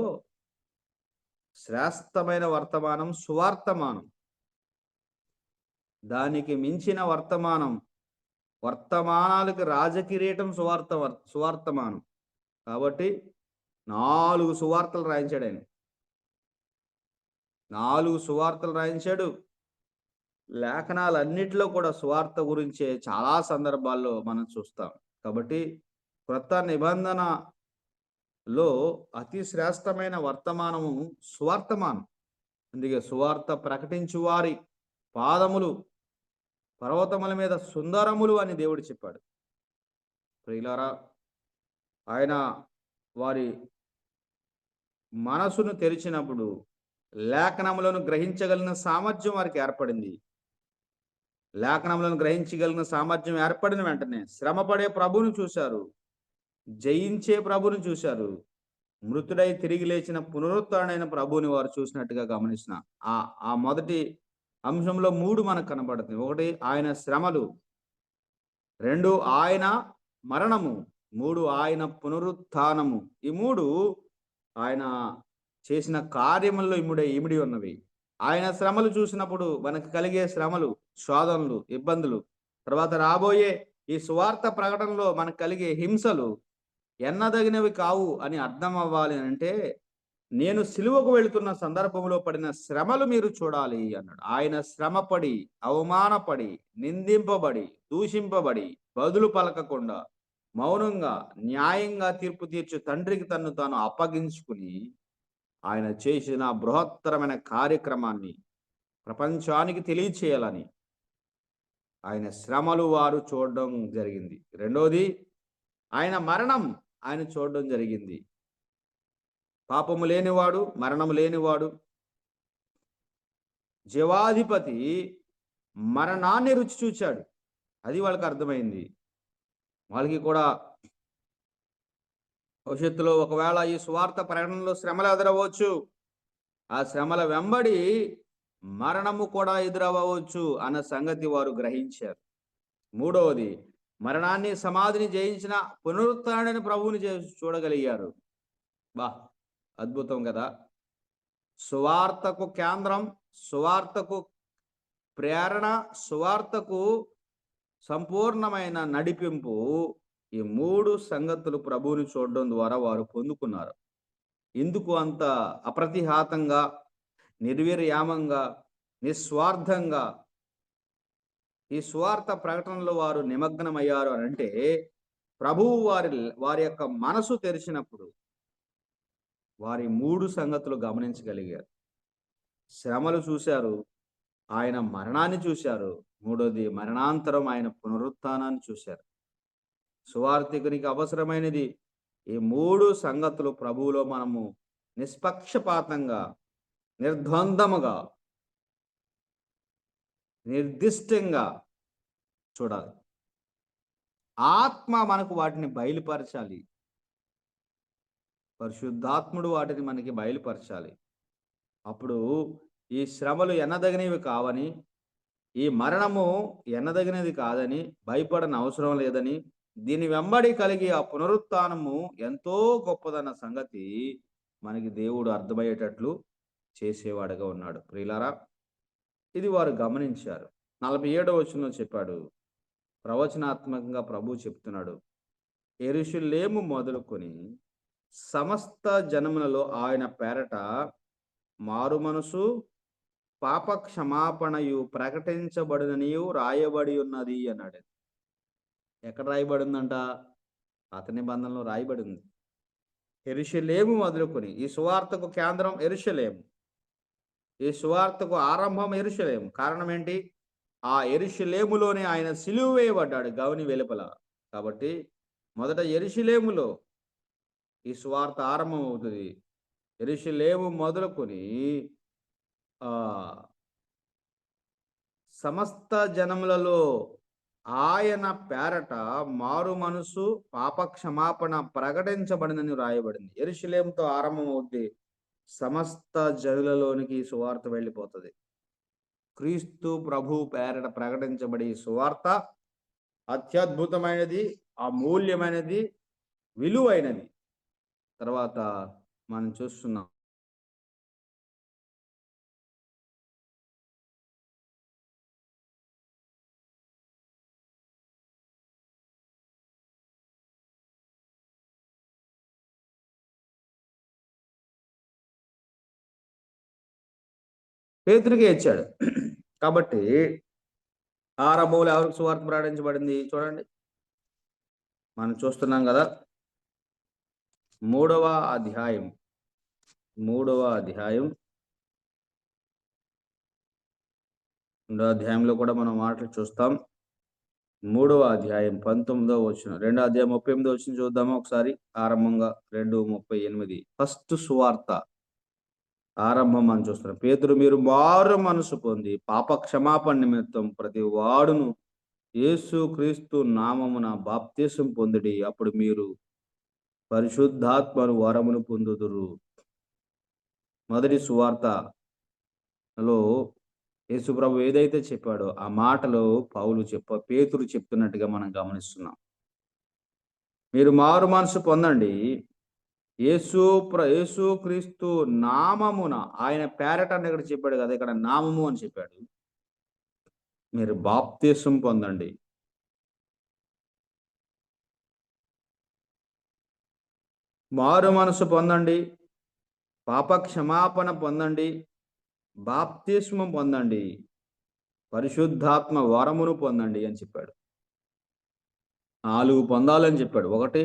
శ్రేష్టమైన వర్తమానం సువార్తమానం. దానికి మించిన వర్తమానాలకు రాజకిరీటం సువార్తమానం. కాబట్టి 4 సువార్తలు రాయించాడు ఆయన. 4 సువార్తలు రాయించాడు. లేఖనాలన్నిటిలో కూడా సువార్త గురించే చాలా సందర్భాల్లో మనం చూస్తాం. కాబట్టి క్రొత్త నిబంధనలో అతి శ్రేష్టమైన వర్తమానము సువార్తమానం. అందుకే సువార్త ప్రకటించు వారి పాదములు పర్వతముల మీద సుందరములు అని దేవుడు చెప్పాడు. ప్రియులారా, ఆయన వారి మనసును తెరిచినప్పుడు లేఖనములను గ్రహించగలిగిన సామర్థ్యం వారికి ఏర్పడింది. లేఖనములను గ్రహించగలిగిన సామర్థ్యం ఏర్పడిన వెంటనే శ్రమపడే ప్రభువును చూశారు, జయించే ప్రభువును చూశారు, మృతుడై తిరిగి లేచిన పునరుత్థానుడైన ప్రభువుని వారు చూసినట్టుగా గమనించిన ఆ మొదటి అంశంలో 3 మనకు కనబడుతుంది. 1 ఆయన శ్రమలు, 2 ఆయన మరణము, 3 ఆయన పునరుత్థానము. ఈ 3 ఆయన చేసిన కార్యముల్లో ఇమిడి ఉన్నవి. ఆయన శ్రమలు చూసినప్పుడు మనకు కలిగే శ్రమలు, శోధనలు, ఇబ్బందులు, తర్వాత రాబోయే ఈ సువార్త ప్రకటనలో మనకు కలిగే హింసలు ఎన్నదగినవి కావు అని అర్థం అవ్వాలి అంటే, నేను సిలువకు వెళుతున్న సందర్భంలో పడిన శ్రమలు మీరు చూడాలి అన్నాడు. ఆయన శ్రమపడి, అవమానపడి, నిందింపబడి, దూషింపబడి, బదులు పలకకుండా మౌనంగా న్యాయంగా తీర్పు తీర్చు తండ్రికి తన్ను తాను అప్పగించుకుని ఆయన చేసిన బృహత్తరమైన కార్యక్రమాన్ని ప్రపంచానికి తెలియచేయాలని ఆయన శ్రమలు వారు చూడడం జరిగింది. రెండోది, ఆయన మరణం ఆయన చూడడం జరిగింది. పాపము లేనివాడు, మరణము లేనివాడు, జీవాధిపతి మరణాన్ని రుచి చూచాడు. అది వాళ్ళకి అర్థమైంది. వాళ్ళకి కూడా భవిష్యత్తులో ఒకవేళ ఈ సువార్త ప్రకటనలో శ్రమలు ఎదురవచ్చు, ఆ శ్రమల వెంబడి మరణము కూడా ఎదురవ్వచ్చు అన్న సంగతి వారు గ్రహించారు. మూడవది, మరణాన్ని సమాధిని జయించిన పునరుత్థానుడైన ప్రభువుని చూడగలిగారు. అద్భుతం కదా. సువార్తకు కేంద్రం, సువార్తకు ప్రేరణ, సువార్తకు సంపూర్ణమైన నడిపింపు, ఈ 3 సంగతులు ప్రభువుని చూడడం ద్వారా వారు పొందుకున్నారు. ఎందుకు అంత అప్రతిహాతంగా, నిర్వీర్యామంగా, నిస్వార్థంగా ఈ సువార్త ప్రకటనలో వారు నిమగ్నమయ్యారు అని అంటే, ప్రభువు వారి యొక్క మనసు తెరిచినప్పుడు వారి 3 సంగతులు గమనించగలిగారు. శ్రమలు చూశారు, ఆయన మరణాన్ని చూశారు, మూడోది మరణాంతరం ఆయన పునరుత్థానాన్ని చూశారు. సువార్థికునికి అవసరమైనది ఈ 3 సంగతులు ప్రభువులో మనము నిష్పక్షపాతంగా, నిర్ద్వందముగా, నిర్దిష్టంగా చూడాలి. ఆత్మ మనకు వాటిని బయలుపరచాలి. పరిశుద్ధాత్ముడు వాటిని మనకి బయలుపరచాలి. అప్పుడు ఈ శ్రమలు ఎన్నదగినవి కావని, ఈ మరణము ఎన్నదగినది కాదని, భయపడని అవసరం లేదని, దీని వెంబడి కలిగి ఆ పునరుత్థానము ఎంతో గొప్పదన్న సంగతి మనకి దేవుడు అర్థమయ్యేటట్లు చేసేవాడుగా ఉన్నాడు. ప్రియులారా, ఇది వారు గమనించారు. 47వ వచనంలో చెప్పాడు, ప్రవచనాత్మకంగా ప్రభు చెప్తున్నాడు, యెరూషలేము మొదలుకొని సమస్త జనములలో ఆయన పేరట మారు మనసు, పాప క్షమాపణయు ప్రకటించబడిననియు రాయబడి ఉన్నది అన్నాడు. ఎక్కడ రాయబడి ఉందంట? పాత నిబంధనలో రాయబడి ఉంది. యెరూషలేము మొదలుకొని, ఈ సువార్తకు కేంద్రం యెరూషలేము, ఈ సువార్తకు ఆరంభం యెరూషలేము. కారణం ఏంటి? ఆ యెరూషలేములోనే ఆయన సిలువ వేయబడ్డాడు గవని వెలుపల. కాబట్టి మొదట యెరూషలేములో ఈ సువార్త ఆరంభం అవుతుంది. యెరూషలేము మొదలుకొని సమస్త జనములలో ఆయన పేరట మారు మనసు, పాప క్షమాపణ ప్రకటించబడినని రాయబడింది. యెరూషలేముతో ఆరంభం అవుద్ది, సమస్త జనులలోనికి ఈ సువార్త వెళ్ళిపోతుంది. క్రీస్తు ప్రభు పేరట ప్రకటించబడి ఈ సువార్త అత్యద్భుతమైనది, అమూల్యమైనది, విలువైనది. తర్వాత మనం చూస్తున్నాం, పేతురుకే ఇచ్చాడు. కాబట్టి ఆరంభంలో ఎవరికి సువార్త ప్రకటించబడింది? చూడండి, మనం చూస్తున్నాం కదా, 3వ అధ్యాయం 2వ అధ్యాయంలో కూడా మనం మాటలు చూస్తాం. 3వ అధ్యాయం 19వ వచనం, 2వ అధ్యాయం 38వ వచనం చూద్దామా ఒకసారి. ఆరంభంగా 2:38 ఫస్ట్ సువార్త ఆరంభం మనం చూస్తున్నాం. పేతురు, మీరు మారు మనసు పొంది పాప క్షమాపణ నిమిత్తం ప్రతి వాడును యేసు క్రీస్తు నామమున బాప్తిసం పొందుడి, అప్పుడు మీరు పరిశుద్ధాత్మను వరమును పొందుదురు. మొదటి సువార్తలో యేసు ప్రభు ఏదైతే చెప్పాడో ఆ మాటలో పేతురు చెప్తున్నట్టుగా మనం గమనిస్తున్నాం. మీరు మారు మనసు పొందండి, యేసు క్రీస్తు నామమున, ఆయన పేరట అని ఇక్కడ చెప్పాడు కదా, ఇక్కడ నామము అని చెప్పాడు. మీరు బాప్తిసం పొందండి. మారు మనసు పొందండి, పాప క్షమాపణ పొందండి, బాప్తిస్మం పొందండి, పరిశుద్ధాత్మ వరమును పొందండి అని చెప్పాడు. 4 పొందాలని చెప్పాడు. 1,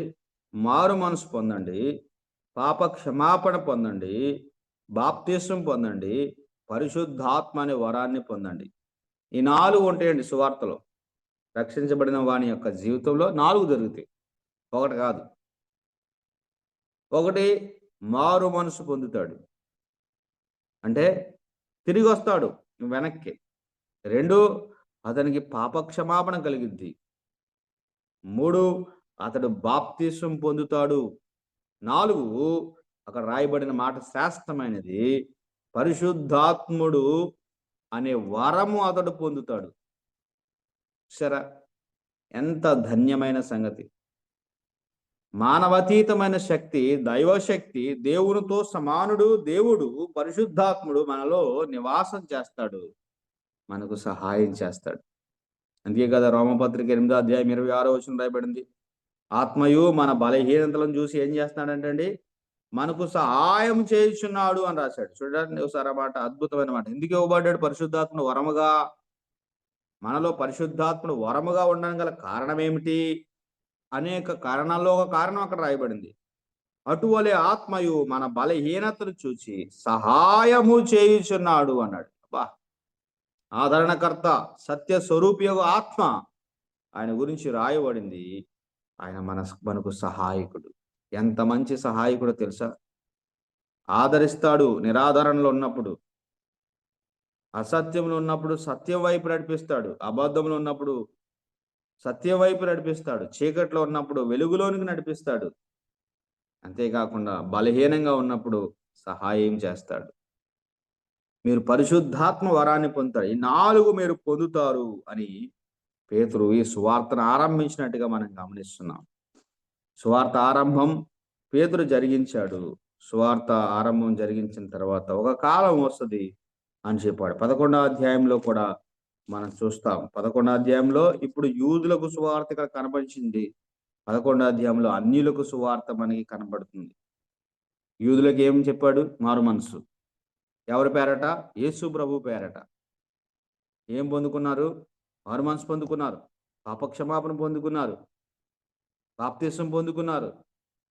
మారు మనసు పొందండి, పాప క్షమాపణ పొందండి, బాప్తిస్మం పొందండి, పరిశుద్ధాత్మ అనే వరాన్ని పొందండి. ఈ 4 ఉంటాయండి సువార్తలో. రక్షించబడిన వాని యొక్క జీవితంలో 4 జరుగుతాయి, 1 కాదు. 1, మారు మనసు పొందుతాడు, అంటే తిరిగి వస్తాడు వెనక్కి. 2, అతనికి పాప క్షమాపణ కలిగిద్ది. 3, అతడు బాప్తిసం పొందుతాడు. 4, అక్కడ రాయబడిన మాట శ్రేష్టమైనది, పరిశుద్ధాత్ముడు అనే వరము అతడు పొందుతాడు. సరే, ఎంత ధన్యమైన సంగతి! మానవతీతమైన శక్తి, దైవశక్తి, దేవునితో సమానుడు దేవుడు పరిశుద్ధాత్ముడు మనలో నివాసం చేస్తాడు, మనకు సహాయం చేస్తాడు. అందుకే కదా రోమపత్రిక 8వ అధ్యాయం 26వ వచనం రాయబడింది, ఆత్మయు మన బలహీనతలను చూసి ఏం చేస్తున్నాడంటే మనకు సహాయం చేయుచున్నాడు అని రాశాడు. చూడండి ఒకసారి ఆ మాట, అద్భుతమైన మాట. ఎందుకు ఇవ్వబడ్డాడు పరిశుద్ధాత్ముడు వరముగా? మనలో పరిశుద్ధాత్ముడు వరముగా ఉండడం గల కారణం ఏమిటి? అనేక కారణాల్లో ఒక కారణం అక్కడ రాయబడింది. అటువలే ఆత్మయు మన బలహీనతను చూచి సహాయము చేయుచున్నాడు అన్నాడు. అబ్బా, ఆదరణకర్త సత్య స్వరూపియగు ఆత్మ ఆయన గురించి రాయబడింది. ఆయన మనకు సహాయకుడు. ఎంత మంచి సహాయకుడో తెలుసా? ఆదరిస్తాడు నిరాదరణలో ఉన్నప్పుడు, అసత్యంలో ఉన్నప్పుడు సత్యం వైపు నడిపిస్తాడు, అబద్ధంలో ఉన్నప్పుడు సత్యం వైపు నడిపిస్తాడు, చీకట్లో ఉన్నప్పుడు వెలుగులోనికి నడిపిస్తాడు. అంతేకాకుండా బలహీనంగా ఉన్నప్పుడు సహాయం చేస్తాడు. మీరు పరిశుద్ధాత్మ వరాన్ని పొందుతారు, ఈ 4 మీరు పొందుతారు అని పేతురు ఈ సువార్తను ఆరంభించినట్టుగా మనం గమనిస్తున్నాం. సువార్త ఆరంభం పేతురు జరిగించాడు. సువార్త ఆరంభం జరిగించిన తర్వాత ఒక కాలం వస్తుంది అని చెప్పాడు. 11వ అధ్యాయంలో కూడా మనం చూస్తాం. 11వ అధ్యాయంలో ఇప్పుడు యూదులకు సువార్త ఇక్కడ కనబడింది. 11వ అధ్యాయంలో అన్యులకు సువార్త మనకి కనబడుతుంది. యూదులకు ఏం చెప్పాడు? మారు మనసు. ఎవరి పేరట? యేసు ప్రభు పేరట. ఏం పొందుకున్నారు? మారు మనసు పొందుకున్నారు, పాపక్షమాపణ పొందుకున్నారు, బాప్తిసం పొందుకున్నారు,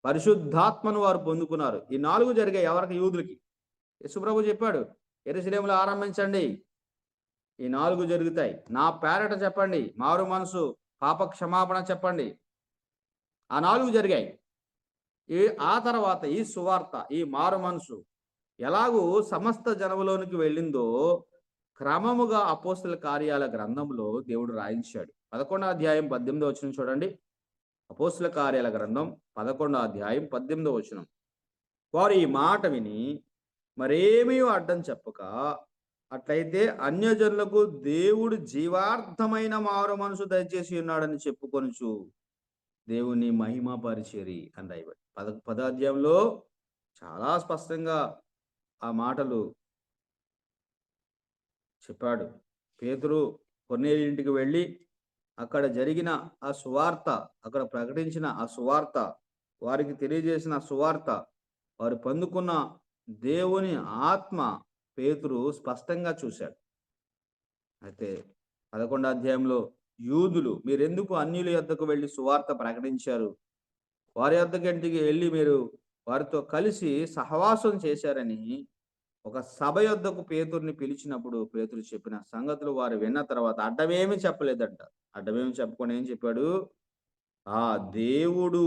పరిశుద్ధాత్మను వారు పొందుకున్నారు. ఈ 4 జరిగాయి ఎవరికి? యూదులకి. యేసు ప్రభు చెప్పాడు, యెరూషలేములో ఆరంభించండి, ఈ 4 జరుగుతాయి. నా పేరట చెప్పండి, మారు మనసు, పాప క్షమాపణ చెప్పండి. ఆ 4 జరిగాయి. ఆ తర్వాత ఈ సువార్త, ఈ మారు మనసు ఎలాగూ సమస్త జనములోనికి వెళ్ళిందో క్రమముగా అపోస్తల కార్యాల గ్రంథంలో దేవుడు రాయించాడు. 11వ అధ్యాయం 18వ వచనం చూడండి. అపోస్తల కార్యాల గ్రంథం 11వ అధ్యాయం 18వ వచనం. వారు ఈ మాట విని మరేమీ అడ్డం చెప్పక, అట్లయితే అన్యజనులకు దేవుడు జీవార్థమైన మారు మనసు దయచేసి ఉన్నాడని చెప్పుకొనుచు దేవుని మహిమ పరిచరి అని రాయబడి 10వ అధ్యాయంలో చాలా స్పష్టంగా ఆ మాటలు చెప్పాడు. పేతురు కొర్నేలి ఇంటికి వెళ్ళి అక్కడ జరిగిన ఆ సువార్త, అక్కడ ప్రకటించిన ఆ సువార్త, వారికి తెలియజేసిన సువార్త, వారు పొందుకున్న దేవుని ఆత్మ పేతురు స్పష్టంగా చూశాడు. అయితే 11వ అధ్యాయంలో యూదులు, మీరెందుకు అన్యుల యొద్దకు వెళ్ళి సువార్త ప్రకటించారు, వారి యొద్దకంటికి వెళ్ళి మీరు వారితో కలిసి సహవాసం చేశారని ఒక సభ యొద్దకు పేతురుని పిలిచినప్పుడు పేతురు చెప్పిన సంగతులు వారు విన్న తర్వాత అడ్డమేమి చెప్పలేదంట. అడ్డమేమి చెప్పకుండా ఏం చెప్పాడు? ఆ దేవుడు,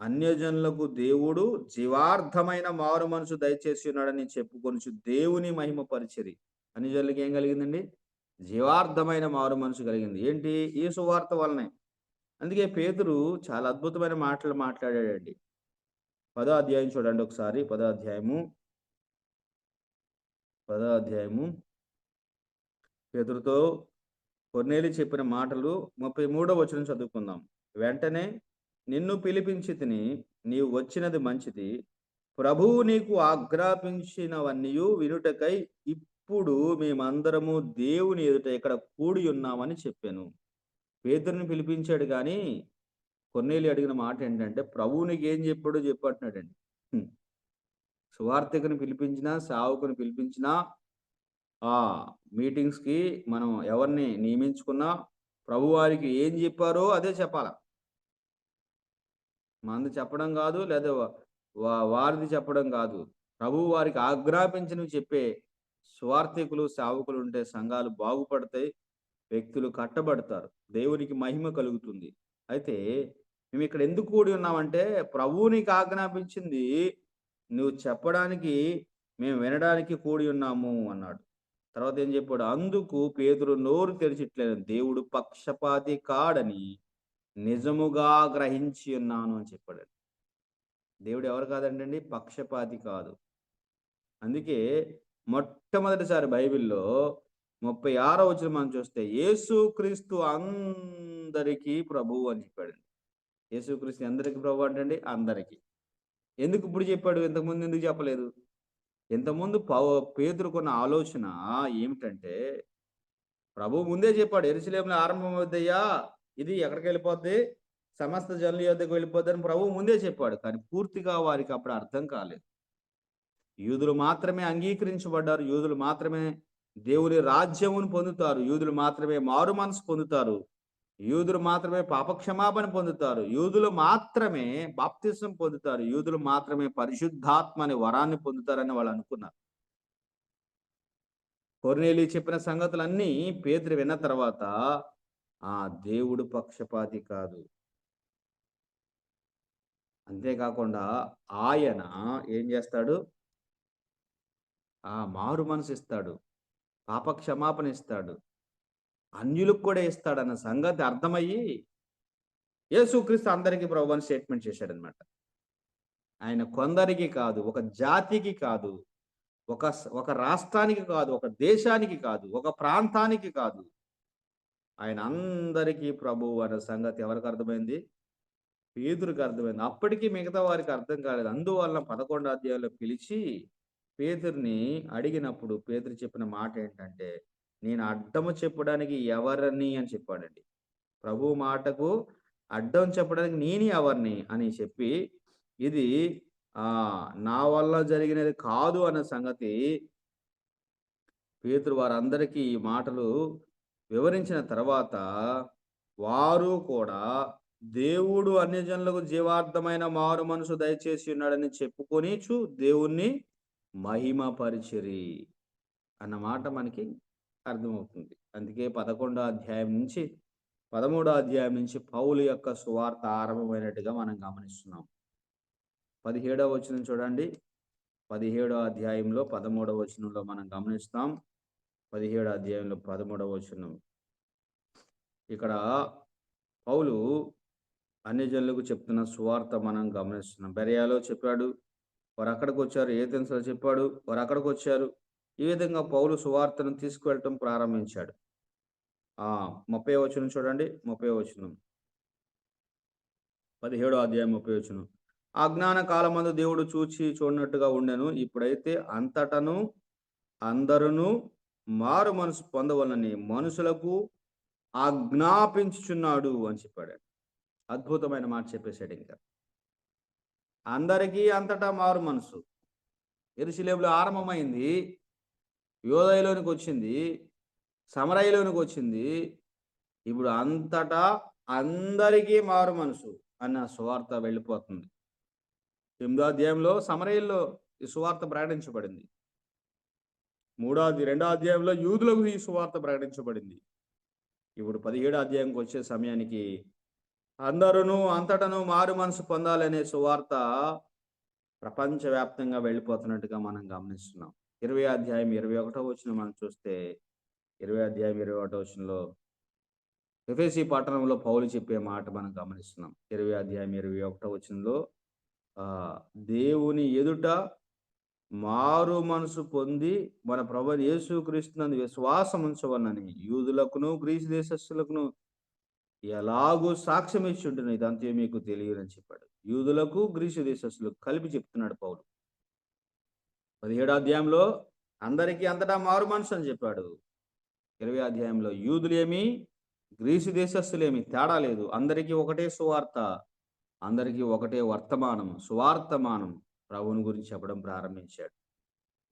అన్యజనులకు దేవుడు జీవార్థమైన మారు మనసు దయచేసి ఉన్నాడని చెప్పుకొనుచు దేవుని మహిమ పరిచరి. అన్యజనులకు ఏం కలిగిందండి? జీవార్థమైన మారు మనసు కలిగింది. ఏంటి? ఈ సువార్త వలనే. అందుకే పేతురు చాలా అద్భుతమైన మాటలు మాట్లాడాడండి. 10వ అధ్యాయం చూడండి ఒకసారి. 10వ అధ్యాయము పేతురుతో కొర్నేలి చెప్పిన మాటలు 33వ వచనం చదువుకుందాం. వెంటనే, నిన్ను పిలిపించి తిని, నీవు వచ్చినది మంచిది, ప్రభువు నీకు ఆజ్ఞాపించినవన్నీ వినుటకై ఇప్పుడు మేమందరము దేవుని ఎదుట ఇక్కడ కూడి ఉన్నామని చెప్పాను. పేతురుని పిలిపించాడు, కానీ కొర్నేలి అడిగిన మాట ఏంటంటే, ప్రభువు నీకు ఏం చెప్పాడో చెప్పంటున్నాడండి. సువార్తికుని పిలిపించినా, సావుకుని పిలిపించినా, ఆ మీటింగ్స్కి మనం ఎవరిని నియమించుకున్నా ప్రభు వారికి ఏం చెప్పారో అదే చెప్పాల. మంది చెప్పడం కాదు, లేదా వారిది చెప్పడం కాదు. ప్రభు వారికి ఆజ్ఞాపించినవి చెప్పే సువార్థికులు, సేవకులు ఉంటే సంఘాలు బాగుపడతాయి, వ్యక్తులు కట్టబడతారు, దేవునికి మహిమ కలుగుతుంది. అయితే మేము ఇక్కడ ఎందుకు కూడి ఉన్నామంటే, ప్రభువు నీకు ఆజ్ఞాపించింది నువ్వు చెప్పడానికి, మేము వినడానికి కూడి ఉన్నాము అన్నాడు. తర్వాత ఏం చెప్పాడు? అందుకు పేతురు నోరు తెరిచిట్లేదు, దేవుడు పక్షపాతి కాడని నిజముగా గ్రహించి ఉన్నాను అని చెప్పాడు. దేవుడు ఎవరు కాదండి? పక్షపాతి కాదు. అందుకే మొట్టమొదటిసారి బైబిల్లో 36వ వచనం మనం చూస్తే, యేసుక్రీస్తు అందరికీ ప్రభువు అని చెప్పాడు. యేసుక్రీస్తు అందరికీ ప్రభు అంటే అందరికీ. ఎందుకు ఇప్పుడు చెప్పాడు? ఇంతకుముందు ఎందుకు చెప్పలేదు? ఇంతకుముందు పేతురుకున్న ఆలోచన ఏమిటంటే, ప్రభు ముందే చెప్పాడు, యెరూషలేములో ఆరంభం అవుద్దయ్యా, ఇది ఎక్కడికి వెళ్ళిపోద్ది, సమస్త జనుల యొద్దకు వెళ్ళిపోద్ది అని ప్రభు ముందే చెప్పాడు. కానీ పూర్తిగా వారికి అప్పుడు అర్థం కాలేదు. యూదులు మాత్రమే అంగీకరించబడ్డారు, యూదులు మాత్రమే దేవుని రాజ్యమును పొందుతారు, యూదులు మాత్రమే మారు మనసు పొందుతారు. యూదులు మాత్రమే పాపక్షమాపణ పొందుతారు, యూదులు మాత్రమే బాప్తిసం పొందుతారు, యూదులు మాత్రమే పరిశుద్ధాత్మ అనే వరాన్ని పొందుతారని వాళ్ళు అనుకున్నారు. కొర్నేలి చెప్పిన సంగతులన్నీ పేతురు విన్న తర్వాత ఆ దేవుడు పక్షపాతి కాదు, అంతేకాకుండా ఆయన ఏం చేస్తాడు, మారు మనసు ఇస్తాడు, పాప క్షమాపణ ఇస్తాడు, అన్యులకు కూడా ఇస్తాడన్న సంగతి అర్థమయ్యి యేసుక్రీస్తు అందరికీ ప్రభు అని స్టేట్మెంట్ చేశాడనమాట. ఆయన కొందరికి కాదు, ఒక జాతికి కాదు, ఒక రాష్ట్రానికి కాదు, ఒక దేశానికి కాదు, ఒక ప్రాంతానికి కాదు, ఆయన అందరికీ ప్రభువు అన్న సంగతి ఎవరికి అర్థమైంది? పేతురుకి అర్థమైంది. అప్పటికీ మిగతా వారికి అర్థం కాలేదు. అందువల్ల 11వ అధ్యాయంలో పిలిచి పేతురుని అడిగినప్పుడు పేతురు చెప్పిన మాట ఏంటంటే, నేను అడ్డము చెప్పడానికి ఎవరని అని చెప్పాడండి. ప్రభు మాటకు అడ్డం చెప్పడానికి నేను ఎవరిని అని చెప్పి, ఇది నా వల్ల జరిగినది కాదు అన్న సంగతి పేతురు వారందరికీ ఈ మాటలు వివరించిన తర్వాత వారు కూడా దేవుడు అన్యజనులకు జీవార్థమైన మారు మనసు దయచేసి ఉన్నాడని చెప్పుకొని దేవుణ్ణి మహిమపరిచిరి అన్నమాట మనకి అర్థమవుతుంది. అందుకే 11వ అధ్యాయం నుంచి 13వ అధ్యాయం నుంచి పౌలు యొక్క సువార్త ఆరంభమైనట్టుగా మనం గమనిస్తున్నాం. 17వ వచనం చూడండి. 17వ అధ్యాయంలో 13వ వచనంలో మనం గమనిస్తాం. 17వ అధ్యాయంలో 13వ వచనం, ఇక్కడ పౌలు అన్యజనులకు చెప్తున్న సువార్త మనం గమనిస్తున్నాం. బెరయాలో చెప్పాడు, వారు అక్కడికి వచ్చారు. ఏథెన్స్లో చెప్పాడు, వారు అక్కడికి వచ్చారు. ఈ విధంగా పౌలు సువార్తను తీసుకువెళ్ళటం ప్రారంభించాడు. 30వ వచనం చూడండి. 30వ వచనం, 17వ అధ్యాయం 30వ వచనం, అజ్ఞాన కాలమందు దేవుడు చూడనట్టుగా ఉండెను, ఇప్పుడైతే అంతటను అందరును మారు మనసు పొందవలని మనుషులకు ఆజ్ఞాపించుచున్నాడు అని చెప్పాడు. అద్భుతమైన మాట చెప్పేశాడు. ఇంకా అందరికీ అంతటా మారు మనసు యెరూషలేములో ఆరంభమైంది, యోదయలోనికి వచ్చింది, సమరయలోనికి వచ్చింది, ఇప్పుడు అంతటా అందరికీ మారు మనసు అన్న సువార్త వెళ్ళిపోతుంది. 8వ అధ్యాయంలో సమరయల్లో ఈ సువార్త ప్రకటించబడింది. 2వ అధ్యాయంలో యూదులకు ఈ సువార్త ప్రకటించబడింది. ఇప్పుడు 17వ అధ్యాయంకి వచ్చే సమయానికి అందరూ అంతటను మారు మనసు పొందాలనే సువార్త ప్రపంచవ్యాప్తంగా వెళ్ళిపోతున్నట్టుగా మనం గమనిస్తున్నాం. 20వ అధ్యాయం 21వ వచనం మనం చూస్తే, 20వ అధ్యాయం 21వ వచనంలో ఎఫెసీ పట్టణంలో పౌలు చెప్పే మాట మనం గమనిస్తున్నాం. 20వ అధ్యాయం 21వ వచనంలో దేవుని ఎదుట మారు మనసు పొంది మన ప్రభువైన యేసుక్రీస్తునందు విశ్వాసం ఉంచవలనని యూదులకును గ్రీసు దేశస్థులకును ఎలాగూ సాక్ష్యం ఇచ్చి ఉంటున్నాయి, ఇదంతా మీకు తెలియదని చెప్పాడు. యూదులకు గ్రీసు దేశస్థులకు కలిపి చెప్తున్నాడు పౌలు. 17వ అధ్యాయంలో అందరికీ అంతటా మారు మనసు అని చెప్పాడు. 20వ అధ్యాయంలో యూదులేమి గ్రీసు దేశస్థులేమి తేడా లేదు, అందరికీ ఒకటే సువార్త, అందరికీ ఒకటే వర్తమానం, సువార్తమానం ప్రభువుని గురించి చెప్పడం ప్రారంభించాడు.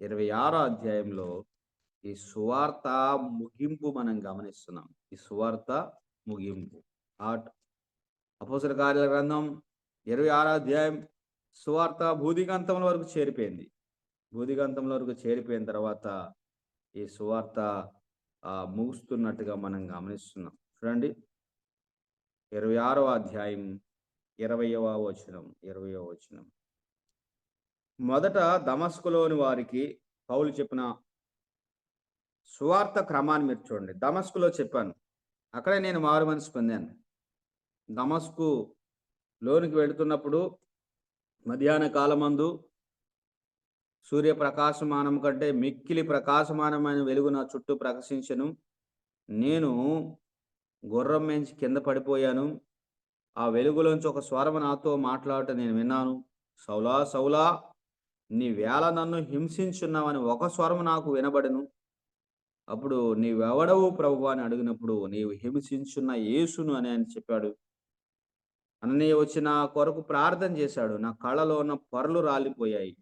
26వ అధ్యాయంలో ఈ సువార్త ముగింపు మనం గమనిస్తున్నాం. ఈ సువార్త ముగింపు అపోస్తల కార్యాల గ్రంథం 26వ అధ్యాయం సువార్త భూదిగంతం వరకు చేరిపోయింది. భూదిగంతం వరకు చేరిపోయిన తర్వాత ఈ సువార్త ముగుస్తున్నట్టుగా మనం గమనిస్తున్నాం. చూడండి, 26వ అధ్యాయం 20వ వచనం, మొదట దమస్కులోని వారికి పౌలు చెప్పిన సువార్త క్రమాన్ని మీరు చూడండి. దమస్కులో చెప్పాను, అక్కడే నేను మారు మనసు పొందాను. దమస్కు లోనికి వెళుతున్నప్పుడు మధ్యాహ్న కాలమందు సూర్యప్రకాశమానం కంటే మిక్కిలి ప్రకాశమానమైన వెలుగు నా చుట్టూ ప్రకాశించెను. నేను గుర్రం మించి కింద పడిపోయాను. ఆ వెలుగులోంచి ఒక స్వరము నాతో మాట్లాడటం నేను విన్నాను. సౌలా సౌలా, నీ వేళ నన్ను హింసించున్నావని ఒక స్వరము నాకు వినబడెను. అప్పుడు నీవెవడవు ప్రభువా అని అడిగినప్పుడు, నీవు హింసించున్న యేసును అని ఆయన చెప్పాడు. అననీయ వచ్చి నా కొరకు ప్రార్థన చేశాడు. నా కళ్ళలో ఉన్న పొరలు రాలిపోయాయి.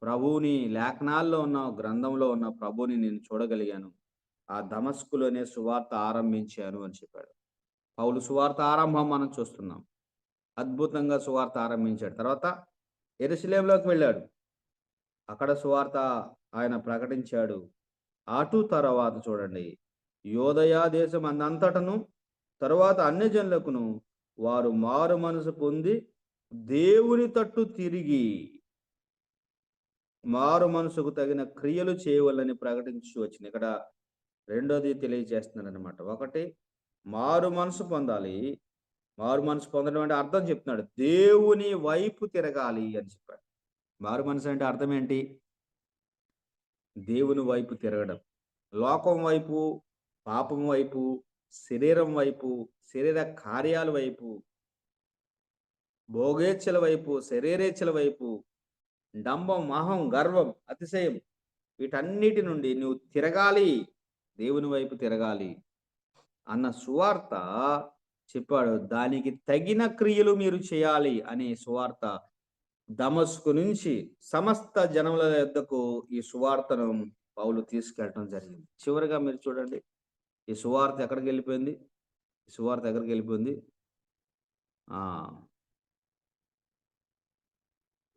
ప్రభువుని లేఖనాల్లో ఉన్న గ్రంథంలో ఉన్న ప్రభువుని నేను చూడగలిగాను. ఆ దమస్కులోనే సువార్త ఆరంభించాను అని చెప్పాడు. పౌలు సువార్త ఆరంభం మనం చూస్తున్నాం. అద్భుతంగా సువార్త ఆరంభించాడు. తర్వాత యెరూషలేములోకి వెళ్ళాడు. అక్కడ సువార్త ఆయన ప్రకటించాడు. అటు తర్వాత చూడండి, యోదయ దేశం అంతటను తరువాత అన్యజనులకును వారు మారు మనసు పొంది దేవుని తట్టు తిరిగి మారు మనసుకు తగిన క్రియలు చేయవలని ప్రకటించి వచ్చింది. ఇక్కడ రెండోది తెలియజేస్తున్నాడు అనమాట. ఒకటి, మారు మనసు పొందాలి. మారు మనసు పొందడం అంటే అర్థం చెప్తున్నాడు, దేవుని వైపు తిరగాలి అని చెప్పాడు. మారు మనసు అంటే అర్థం ఏంటి? దేవుని వైపు తిరగడం. లోకం వైపు, పాపం వైపు, శరీరం వైపు, శరీర కార్యాల వైపు, భోగేచ్ఛల వైపు, శరీరేచ్ఛల వైపు, డంబం, మహం, గర్వం, అతిశయం, వీటన్నిటి నుండి నువ్వు తిరగాలి, దేవుని వైపు తిరగాలి అన్న సువార్త చెప్పాడు. దానికి తగిన క్రియలు మీరు చేయాలి అనే సువార్త దమస్కు నుంచి సమస్త జనముల యొద్దకు ఈ సువార్తను పౌలు తీసుకెళ్ళటం జరిగింది. చివరిగా మీరు చూడండి, ఈ సువార్త ఎక్కడికి వెళ్ళిపోయింది? ఈ సువార్త ఎక్కడికి వెళ్ళిపోయింది?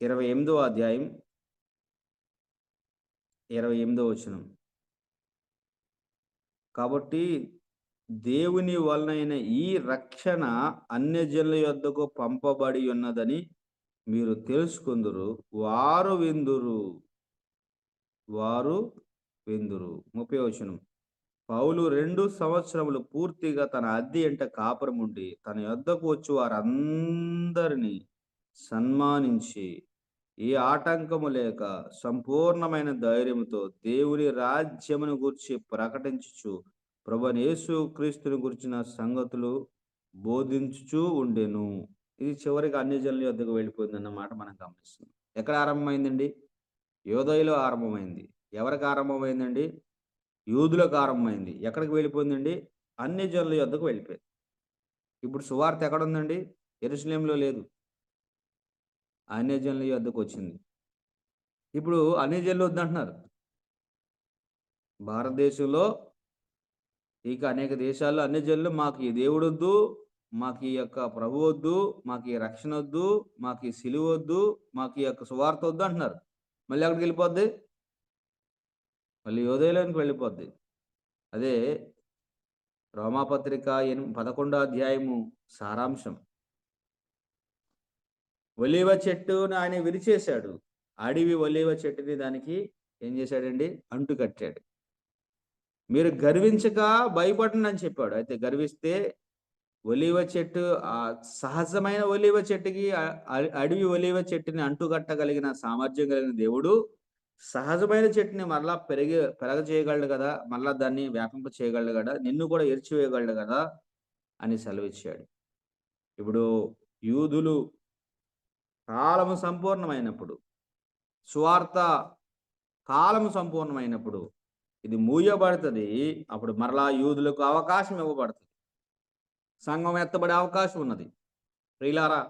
28వ అధ్యాయం 28వ వచనం. కాబట్టి దేవుని వలనైన ఈ రక్షణ అన్యజనుల యొద్దకు పంపబడి ఉన్నదని మీరు తెలుసుకుందురు, వారు విందురు. 30వ వచనం. పౌలు 2 సంవత్సరములు పూర్తిగా తన అద్దె ఎంట కాపురం ఉండి తన యొద్దకు వచ్చి వారందరినీ సన్మానించి ఏ ఆటంకము లేక సంపూర్ణమైన ధైర్యముతో దేవుని రాజ్యమును గురించి ప్రకటించుచు ప్రభువైన యేసు క్రీస్తుని గురించిన సంగతులు బోధించుచూ ఉండెను. ఇది చివరికి అన్యజనుల యొద్దకు వెళ్ళిపోయింది అన్నమాట మనం గమనిస్తున్నాం. ఎక్కడ ఆరంభమైందండి? యోదయలో ఆరంభమైంది. ఎవరికి ఆరంభమైందండి? యూదులకు ఆరంభమైంది. ఎక్కడికి వెళ్ళిపోయిందండి? అన్యజనుల యొద్దకు వెళ్ళిపోయింది. ఇప్పుడు సువార్త ఎక్కడ ఉందండి? యెరూషలేములో లేదు, అన్యజనుల యొద్దకు వచ్చింది. ఇప్పుడు అన్యజనులు వద్దంటున్నారు. భారతదేశంలో ఇక అనేక దేశాల్లో అన్యజనులు మాకు ఈ దేవుడు వద్దు, మాకు ఈ యొక్క ప్రభు వద్దు, మాకు ఈ రక్షణ వద్దు, మాకు ఈ సిలువ వద్దు, మాకు ఈ యొక్క సువార్త వద్దు అంటున్నారు. మళ్ళీ ఎక్కడికి వెళ్ళిపోద్ది? మళ్ళీ యోదయలోనికి వెళ్ళిపోద్ది. అదే రోమాపత్రిక 11వ అధ్యాయము సారాంశం. ఒలీవ చెట్టును ఆయన విరిచేశాడు, అడవి ఒలీవ చెట్టుని దానికి ఏం చేశాడండి? అంటు కట్టాడు. మీరు గర్వించక భయపడండి అని చెప్పాడు. అయితే గర్విస్తే ఒలీవ చెట్టు, ఆ సహజమైన ఒలీవ చెట్టుకి అడవి ఒలీవ చెట్టుని అంటుకట్టగలిగిన సామర్థ్యం కలిగిన దేవుడు సహజమైన చెట్టుని మరలా పెరగ చేయగలడు కదా, మరలా దాన్ని వ్యాపింప చేయగలడు కదా, నిన్ను కూడా ఎరిచివేయగలడు కదా అని సెలవిచ్చాడు. ఇప్పుడు యూదులు కాలము సంపూర్ణమైనప్పుడు, సువార్త కాలము సంపూర్ణమైనప్పుడు ఇది మూయబడుతుంది. అప్పుడు మరలా యూదులకు అవకాశం ఇవ్వబడుతుంది, సంఘం ఎత్తబడే అవకాశం ఉన్నది. ప్రియులారా,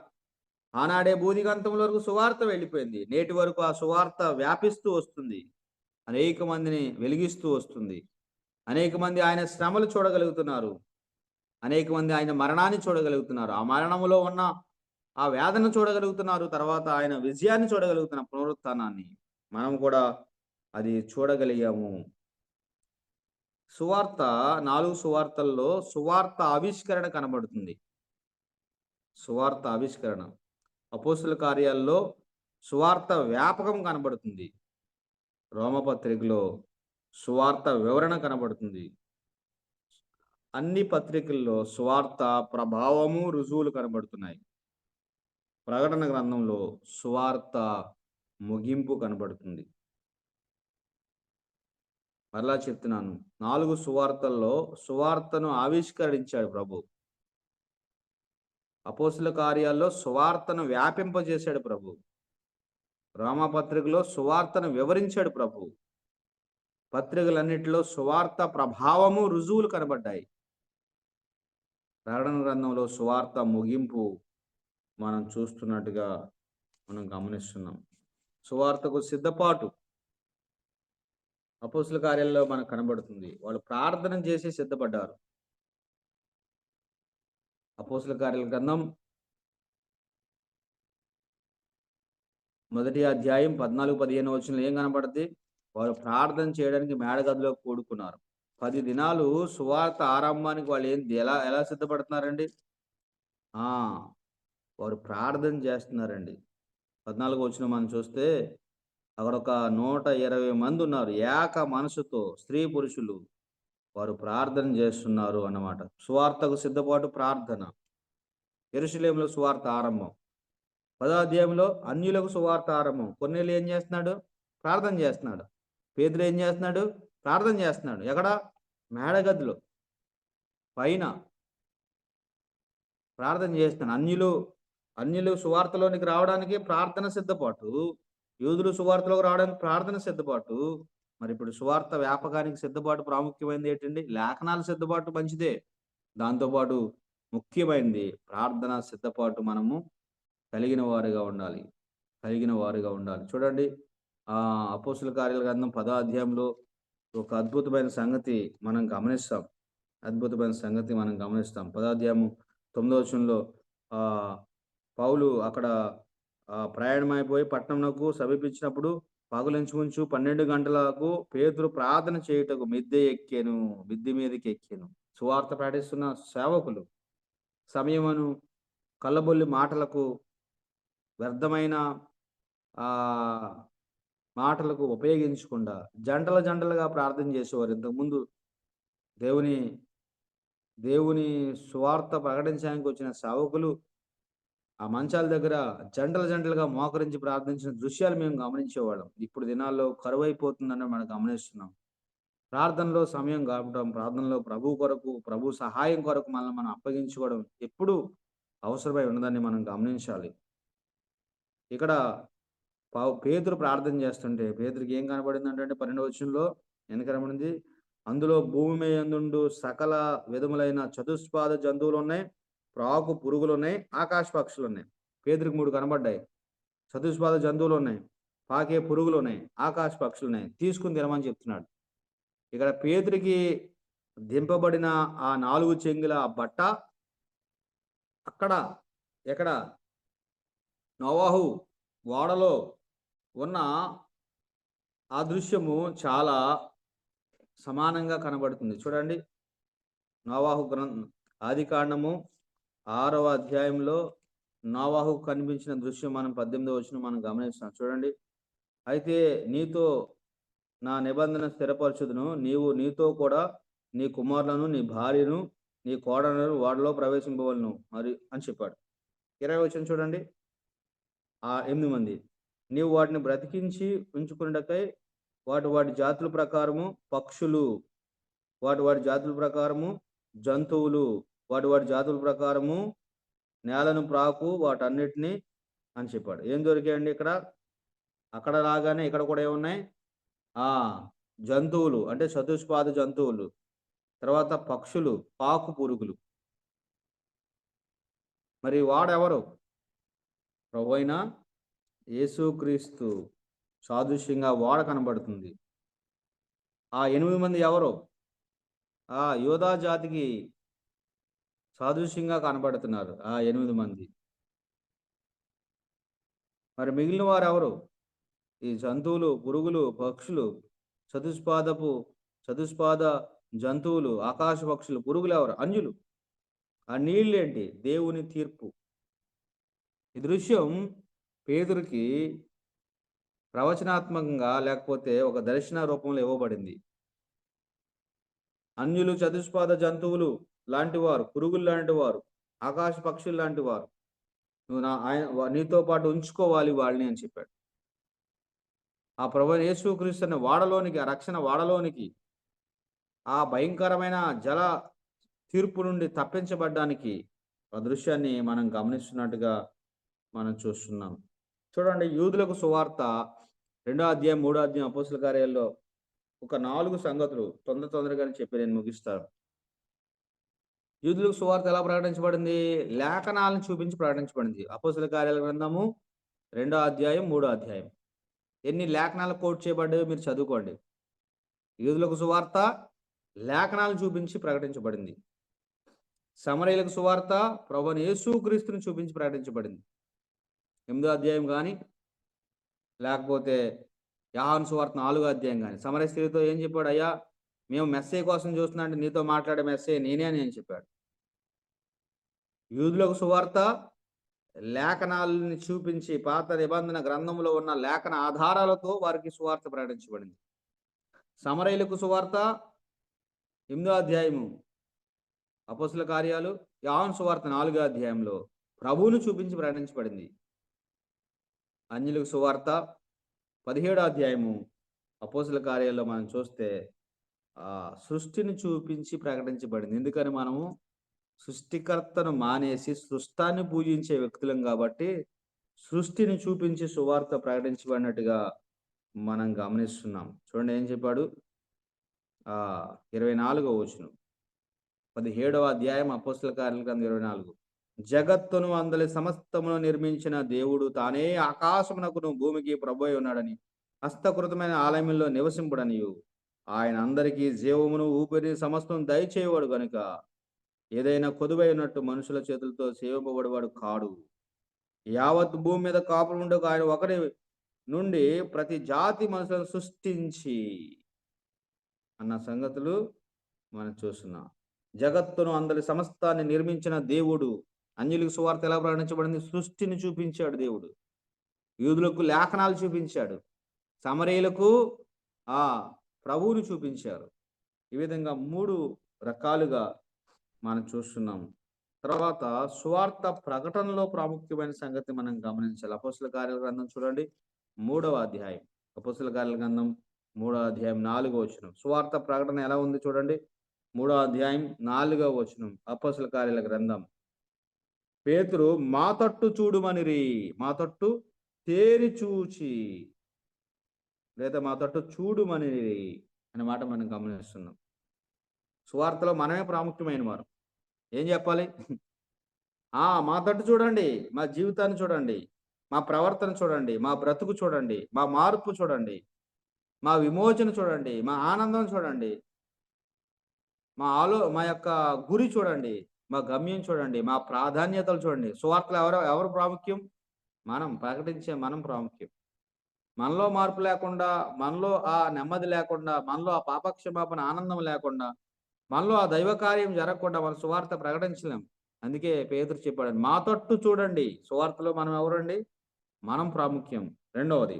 ఆనాడే భూదిగంతముల వరకు సువార్త వెళ్ళిపోయింది. నేటి వరకు ఆ సువార్త వ్యాపిస్తూ వస్తుంది, అనేక మందిని వెలిగిస్తూ వస్తుంది. అనేక మంది ఆయన శ్రమలు చూడగలుగుతున్నారు, అనేక మంది ఆయన మరణాన్ని చూడగలుగుతున్నారు, ఆ మరణములో ఉన్న ఆ వేదన చూడగలుగుతున్నారు, తర్వాత ఆయన విజయాన్ని చూడగలుగుతున్న పునరుత్థానాన్ని మనం కూడా అది చూడగలిగాము. సువార్త 4 సువార్తల్లో సువార్త ఆవిష్కరణ కనబడుతుంది. సువార్త ఆవిష్కరణ. అపోస్తుల కార్యాల్లో సువార్త వ్యాపకం కనబడుతుంది. రోమపత్రికలో సువార్త వివరణ కనబడుతుంది. అన్ని పత్రికల్లో సువార్త ప్రభావము, రుజువులు కనబడుతున్నాయి. ప్రకటన గ్రంథంలో సువార్త ముగింపు కనబడుతుంది. మరలా చెప్తున్నాను, 4 సువార్తల్లో సువార్తను ఆవిష్కరించాడు ప్రభు. అపోస్తుల కార్యాల్లో సువార్తను వ్యాపింపజేశాడు ప్రభు. రోమపత్రికలో సువార్తను వివరించాడు ప్రభు. పత్రికలన్నిటిలో సువార్త ప్రభావము, రుజువులు కనబడ్డాయి. ప్రకటన గ్రంథంలో సువార్త ముగింపు మనం చూస్తున్నట్టుగా మనం గమనిస్తున్నాం. సువార్తకు సిద్ధపాటు అపోస్తుల కార్యాల్లో మనకు కనబడుతుంది. వాళ్ళు ప్రార్థన చేసి సిద్ధపడ్డారు. అపోస్తల కార్యాల గ్రంథం 1వ అధ్యాయం 14-15 వచనంలో ఏం కనబడుతుంది? వారు ప్రార్థన చేయడానికి మేడగదిలో కూడుకున్నారు. 10 దినాలు సువార్త ఆరంభానికి వాళ్ళు ఎలా ఎలా సిద్ధపడుతున్నారండి? వారు ప్రార్థన చేస్తున్నారండి. 14వ వచనం మనం చూస్తే అక్కడ ఒక 120 మంది ఉన్నారు. ఏక మనసుతో స్త్రీ పురుషులు వారు ప్రార్థన చేస్తున్నారు అన్నమాట. సువార్తకు సిద్ధపాటు ప్రార్థన. యెరూషలేములో సువార్త ఆరంభం. 10వ అధ్యాయంలో అన్యులకు సువార్త ఆరంభం. కొర్నేలి ఏం చేస్తున్నాడు? ప్రార్థన చేస్తున్నాడు. పేతురు ఏం చేస్తున్నాడు? ప్రార్థన చేస్తున్నాడు. ఎక్కడ? మేడగదిలో పైన ప్రార్థన చేస్తున్నాడు. అన్యులు సువార్తలోనికి రావడానికి ప్రార్థన సిద్ధపాటు, యూదులు సువార్తలోకి రావడానికి ప్రార్థన సిద్ధపాటు. మరి ఇప్పుడు సువార్త వ్యాపకానికి సిద్ధపాటు ప్రాముఖ్యమైనది ఏంటండి? లేఖనాల సిద్ధపాటు మంచిదే, దాంతోపాటు ముఖ్యమైనది ప్రార్థన సిద్ధపాటు మనము కలిగిన వారుగా ఉండాలి. చూడండి, అపోస్తల కార్యాల గ్రంథం 10వ అధ్యాయంలో ఒక అద్భుతమైన సంగతి మనం గమనిస్తాం. 10వ అధ్యాయము 9వ వచనంలో పౌలు అక్కడ ప్రయాణమైపోయి పట్టణంకు సమీపించినప్పుడు పగలించుకుంటూ 12 గంటలకు పేతురు ప్రార్థన చేయుటకు మిద్దె మీదకి ఎక్కాను. సువార్త ప్రకటిస్తున్న సేవకులు సమయమును కళ్ళబొల్లి మాటలకు, వ్యర్థమైన మాటలకు ఉపయోగించకుండా జంటలుగా ప్రార్థన చేసేవారు. ఇంతకుముందు దేవుని సువార్త ప్రకటించడానికి వచ్చిన సేవకులు ఆ మంచాల దగ్గర జంటలుగా మోకరించి ప్రార్థించిన దృశ్యాలు మేము గమనించేవాళ్ళం. ఇప్పుడు దినాల్లో కరువైపోతుందని మనం గమనిస్తున్నాం. ప్రార్థనలో సమయం గడపడం, ప్రార్థనలో ప్రభు సహాయం కొరకు మనల్ని మనం అప్పగించుకోవడం ఎప్పుడు అవసరమై ఉన్నదాన్ని మనం గమనించాలి. ఇక్కడ పేతురు ప్రార్థన చేస్తుంటే పేతురికి ఏం కనబడింది అంటే 12వ వచనంలో ఏం కనబడింది? అందులో భూమి మీద యందుండు సకల విధములైన చతుష్పాద జంతువులు ఉన్నాయి, ప్రాకు పురుగులు ఉన్నాయి, ఆకాశ పక్షులు ఉన్నాయి. పేతురికి 3 కనబడ్డాయి. చతుష్పాద జంతువులు ఉన్నాయి, పాకే పురుగులు ఉన్నాయి, ఆకాశ పక్షులు ఉన్నాయి. తీసుకుని తినమని చెప్తున్నాడు. ఇక్కడ పేతురికి దింపబడిన ఆ 4 చెంగుల బట్ట ఎక్కడ నోవాహు ఓడలో ఉన్న ఆ దృశ్యము చాలా సమానంగా కనబడుతుంది. చూడండి, నోవాహు ఆదికాండము 6వ అధ్యాయంలో నోవాహు కనిపించిన దృశ్యం మనం 18వ వచనం మనం గమనిస్తాం. చూడండి, అయితే నీతో నా నిబంధన స్థిరపరచుదును, నీతో కూడా నీ కుమారులను, నీ భార్యను, నీ కోడలను వాడిలో ప్రవేశింపవలను మరి అని చెప్పాడు. 20వ వచనం చూడండి, 8 మంది నీవు వాటిని బ్రతికించి ఉంచుకున్నటకై వాటి జాతుల ప్రకారము పక్షులు, వాటి జాతుల ప్రకారము జంతువులు, వాటి జాతుల ప్రకారము నేలను ప్రాకు వాటన్నిటినీ అని చెప్పాడు. ఏం దొరికాయండి ఇక్కడ? అక్కడ రాగానే ఇక్కడ కూడా ఏమున్నాయి? జంతువులు అంటే చతుష్పాద జంతువులు, తర్వాత పక్షులు, పాకు పురుగులు. మరి వాడెవరు? ప్రభువైన యేసుక్రీస్తు సాదృశ్యంగా వాడ కనబడుతుంది. ఆ 8 మంది ఎవరు? యోధా జాతికి సాదృశ్యంగా కనబడుతున్నారు ఆ 8 మంది. మరి మిగిలిన వారు ఎవరు? ఈ జంతువులు, పురుగులు, పక్షులు, చతుష్పాద జంతువులు, ఆకాశ పక్షులు, పురుగులు ఎవరు? అన్యులు. ఆ నీళ్ళేంటి? దేవుని తీర్పు. ఈ దృశ్యం పేతురికి ప్రవచనాత్మకంగా లేకపోతే ఒక దర్శన రూపంలో ఇవ్వబడింది. అన్యులు, చతుష్పాద జంతువులు లాంటి వారు, పురుగులు లాంటి వారు, ఆకాశ పక్షులు లాంటి వారు, నువ్వు నీతో పాటు ఉంచుకోవాలి వాళ్ళని అని చెప్పాడు. ఆ ప్రభువైన యేసుక్రీస్తు అనే వాడలోనికి, ఆ రక్షణ వాడలోనికి, ఆ భయంకరమైన జల తీర్పు నుండి తప్పించబడ్డానికి ఆ దృశ్యాన్ని మనం గమనిస్తున్నట్టుగా మనం చూస్తున్నాం. చూడండి, యూదులకు సువార్త 2వ అధ్యాయం 3వ అధ్యాయం అపోస్తల కార్యాల్లో ఒక 4 సంగతులు తొందరగానే చెప్పి నేను ముగిస్తాను. యూదులకు సువార్త ఎలా ప్రకటించబడింది? లేఖనాలను చూపించి ప్రకటించబడింది. అపోస్తల కార్యాల గ్రంథము 2వ అధ్యాయం 3వ అధ్యాయం ఎన్ని లేఖనాలు కోట్ చేయబడ్డాయో మీరు చదువుకోండి. యూదులకు సువార్త లేఖనాలను చూపించి ప్రకటించబడింది. సమరయులకు సువార్త ప్రభువైన యేసుక్రీస్తుని చూపించి ప్రకటించబడింది. 8వ అధ్యాయం కానీ లేకపోతే యోహాను సువార్త 4వ అధ్యాయం కానీ సమరయ స్త్రీతో ఏం చెప్పాడు? అయ్యా, మేము మెస్సేజ్ కోసం చూస్తున్నా అంటే నీతో మాట్లాడే మెస్సేజ్ నేనే అని చెప్పాడు. యూదులకు సువార్త లేఖనాలని చూపించి పాత నిబంధన గ్రంథంలో ఉన్న లేఖన ఆధారాలతో వారికి సువార్త ప్రకటించబడింది. సమరయులకు సువార్త 8వ అధ్యాయము అపోస్తుల కార్యాలు, యోహాను సువార్త 4వ అధ్యాయంలో ప్రభువును చూపించి ప్రకటించబడింది. అన్యులకు సువార్త 17వ అధ్యాయము అపోస్తుల కార్యాల్లో మనం చూస్తే సృష్టిని చూపించి ప్రకటించబడింది. ఎందుకని మనము సృష్టికర్తను మానేసి సృష్టాన్ని పూజించే వ్యక్తులం కాబట్టి సృష్టిని చూపించి సువార్త ప్రకటించబడినట్టుగా మనం గమనిస్తున్నాం. చూడండి ఏం చెప్పాడు? 24వ వచనం 17వ అధ్యాయం అపోస్తుల కార్యాల గ్రంథం 24. జగత్తును అందలి సమస్తమును నిర్మించిన దేవుడు తానే ఆకాశమునకును భూమికి ప్రభువై ఉన్నాడని హస్తకృతమైన ఆలయంలో నివసింపుడనియు ఆయన అందరికీ జీవమును ఊపిరి సమస్తం దయచేయవాడు గనుక ఏదైనా కొదువై ఉన్నట్టు మనుషుల చేతులతో సేవింపబడేవాడు కాడు. యావత్ భూమి మీద కాపులు ఉండకు ఆయన ఒకరి నుండి ప్రతి జాతి మనుషులను సృష్టించి అన్న సంగతులు మనం చూస్తున్నాం. జగత్తును అందరి సమస్తాన్ని నిర్మించిన దేవుడు. అన్యులకు సువార్త ఎలా ప్రకటించబడింది? సృష్టిని చూపించాడు దేవుడు. యూదులకు లేఖనాలు చూపించాడు. సమరయులకు ప్రభువుని చూపించారు. ఈ విధంగా 3 రకాలుగా మనం చూస్తున్నాం. తర్వాత సువార్త ప్రకటనలో ప్రాముఖ్యమైన సంగతి మనం గమనించాలి. అపోస్తుల కార్యాల గ్రంథం చూడండి 3వ అధ్యాయం. అపోస్తుల కార్యాల గ్రంథం 3వ అధ్యాయం 4వ వచనం. సువార్త ప్రకటన ఎలా ఉంది చూడండి. 3వ అధ్యాయం 4వ వచనం అపోస్తుల కార్యాల గ్రంథం. పేతురు మా తట్టు చూడుమనిరి, మా తట్టు తేరి చూచి లేదా మా తట్టు చూడుమనిరి అనే మాట మనం గమనిస్తున్నాం. సువార్తలో మనమే ప్రాముఖ్యమైన వారు. ఏం చెప్పాలి? మా తట్టు చూడండి, మా జీవితాన్ని చూడండి, మా ప్రవర్తన చూడండి, మా బ్రతుకు చూడండి, మా మార్పు చూడండి, మా విమోచన చూడండి, మా ఆనందం చూడండి, మా యొక్క గురి చూడండి, మా గమ్యం చూడండి, మా ప్రాధాన్యతలు చూడండి. సువార్తలో ఎవరు ప్రాముఖ్యం? మనం ప్రకటించే మనం ప్రాముఖ్యం. మనలో మార్పు లేకుండా, మనలో ఆ నెమ్మది లేకుండా, మనలో ఆ పాపక్షమాపణ ఆనందం లేకుండా, మనలో ఆ దైవ కార్యం జరగకుండా మన సువార్త ప్రకటించలేం. అందుకే పేతురు చెప్పాడు, మా తట్టు చూడండి. సువార్తలో మనం ఎవరండి? మనం ప్రాముఖ్యం. రెండవది,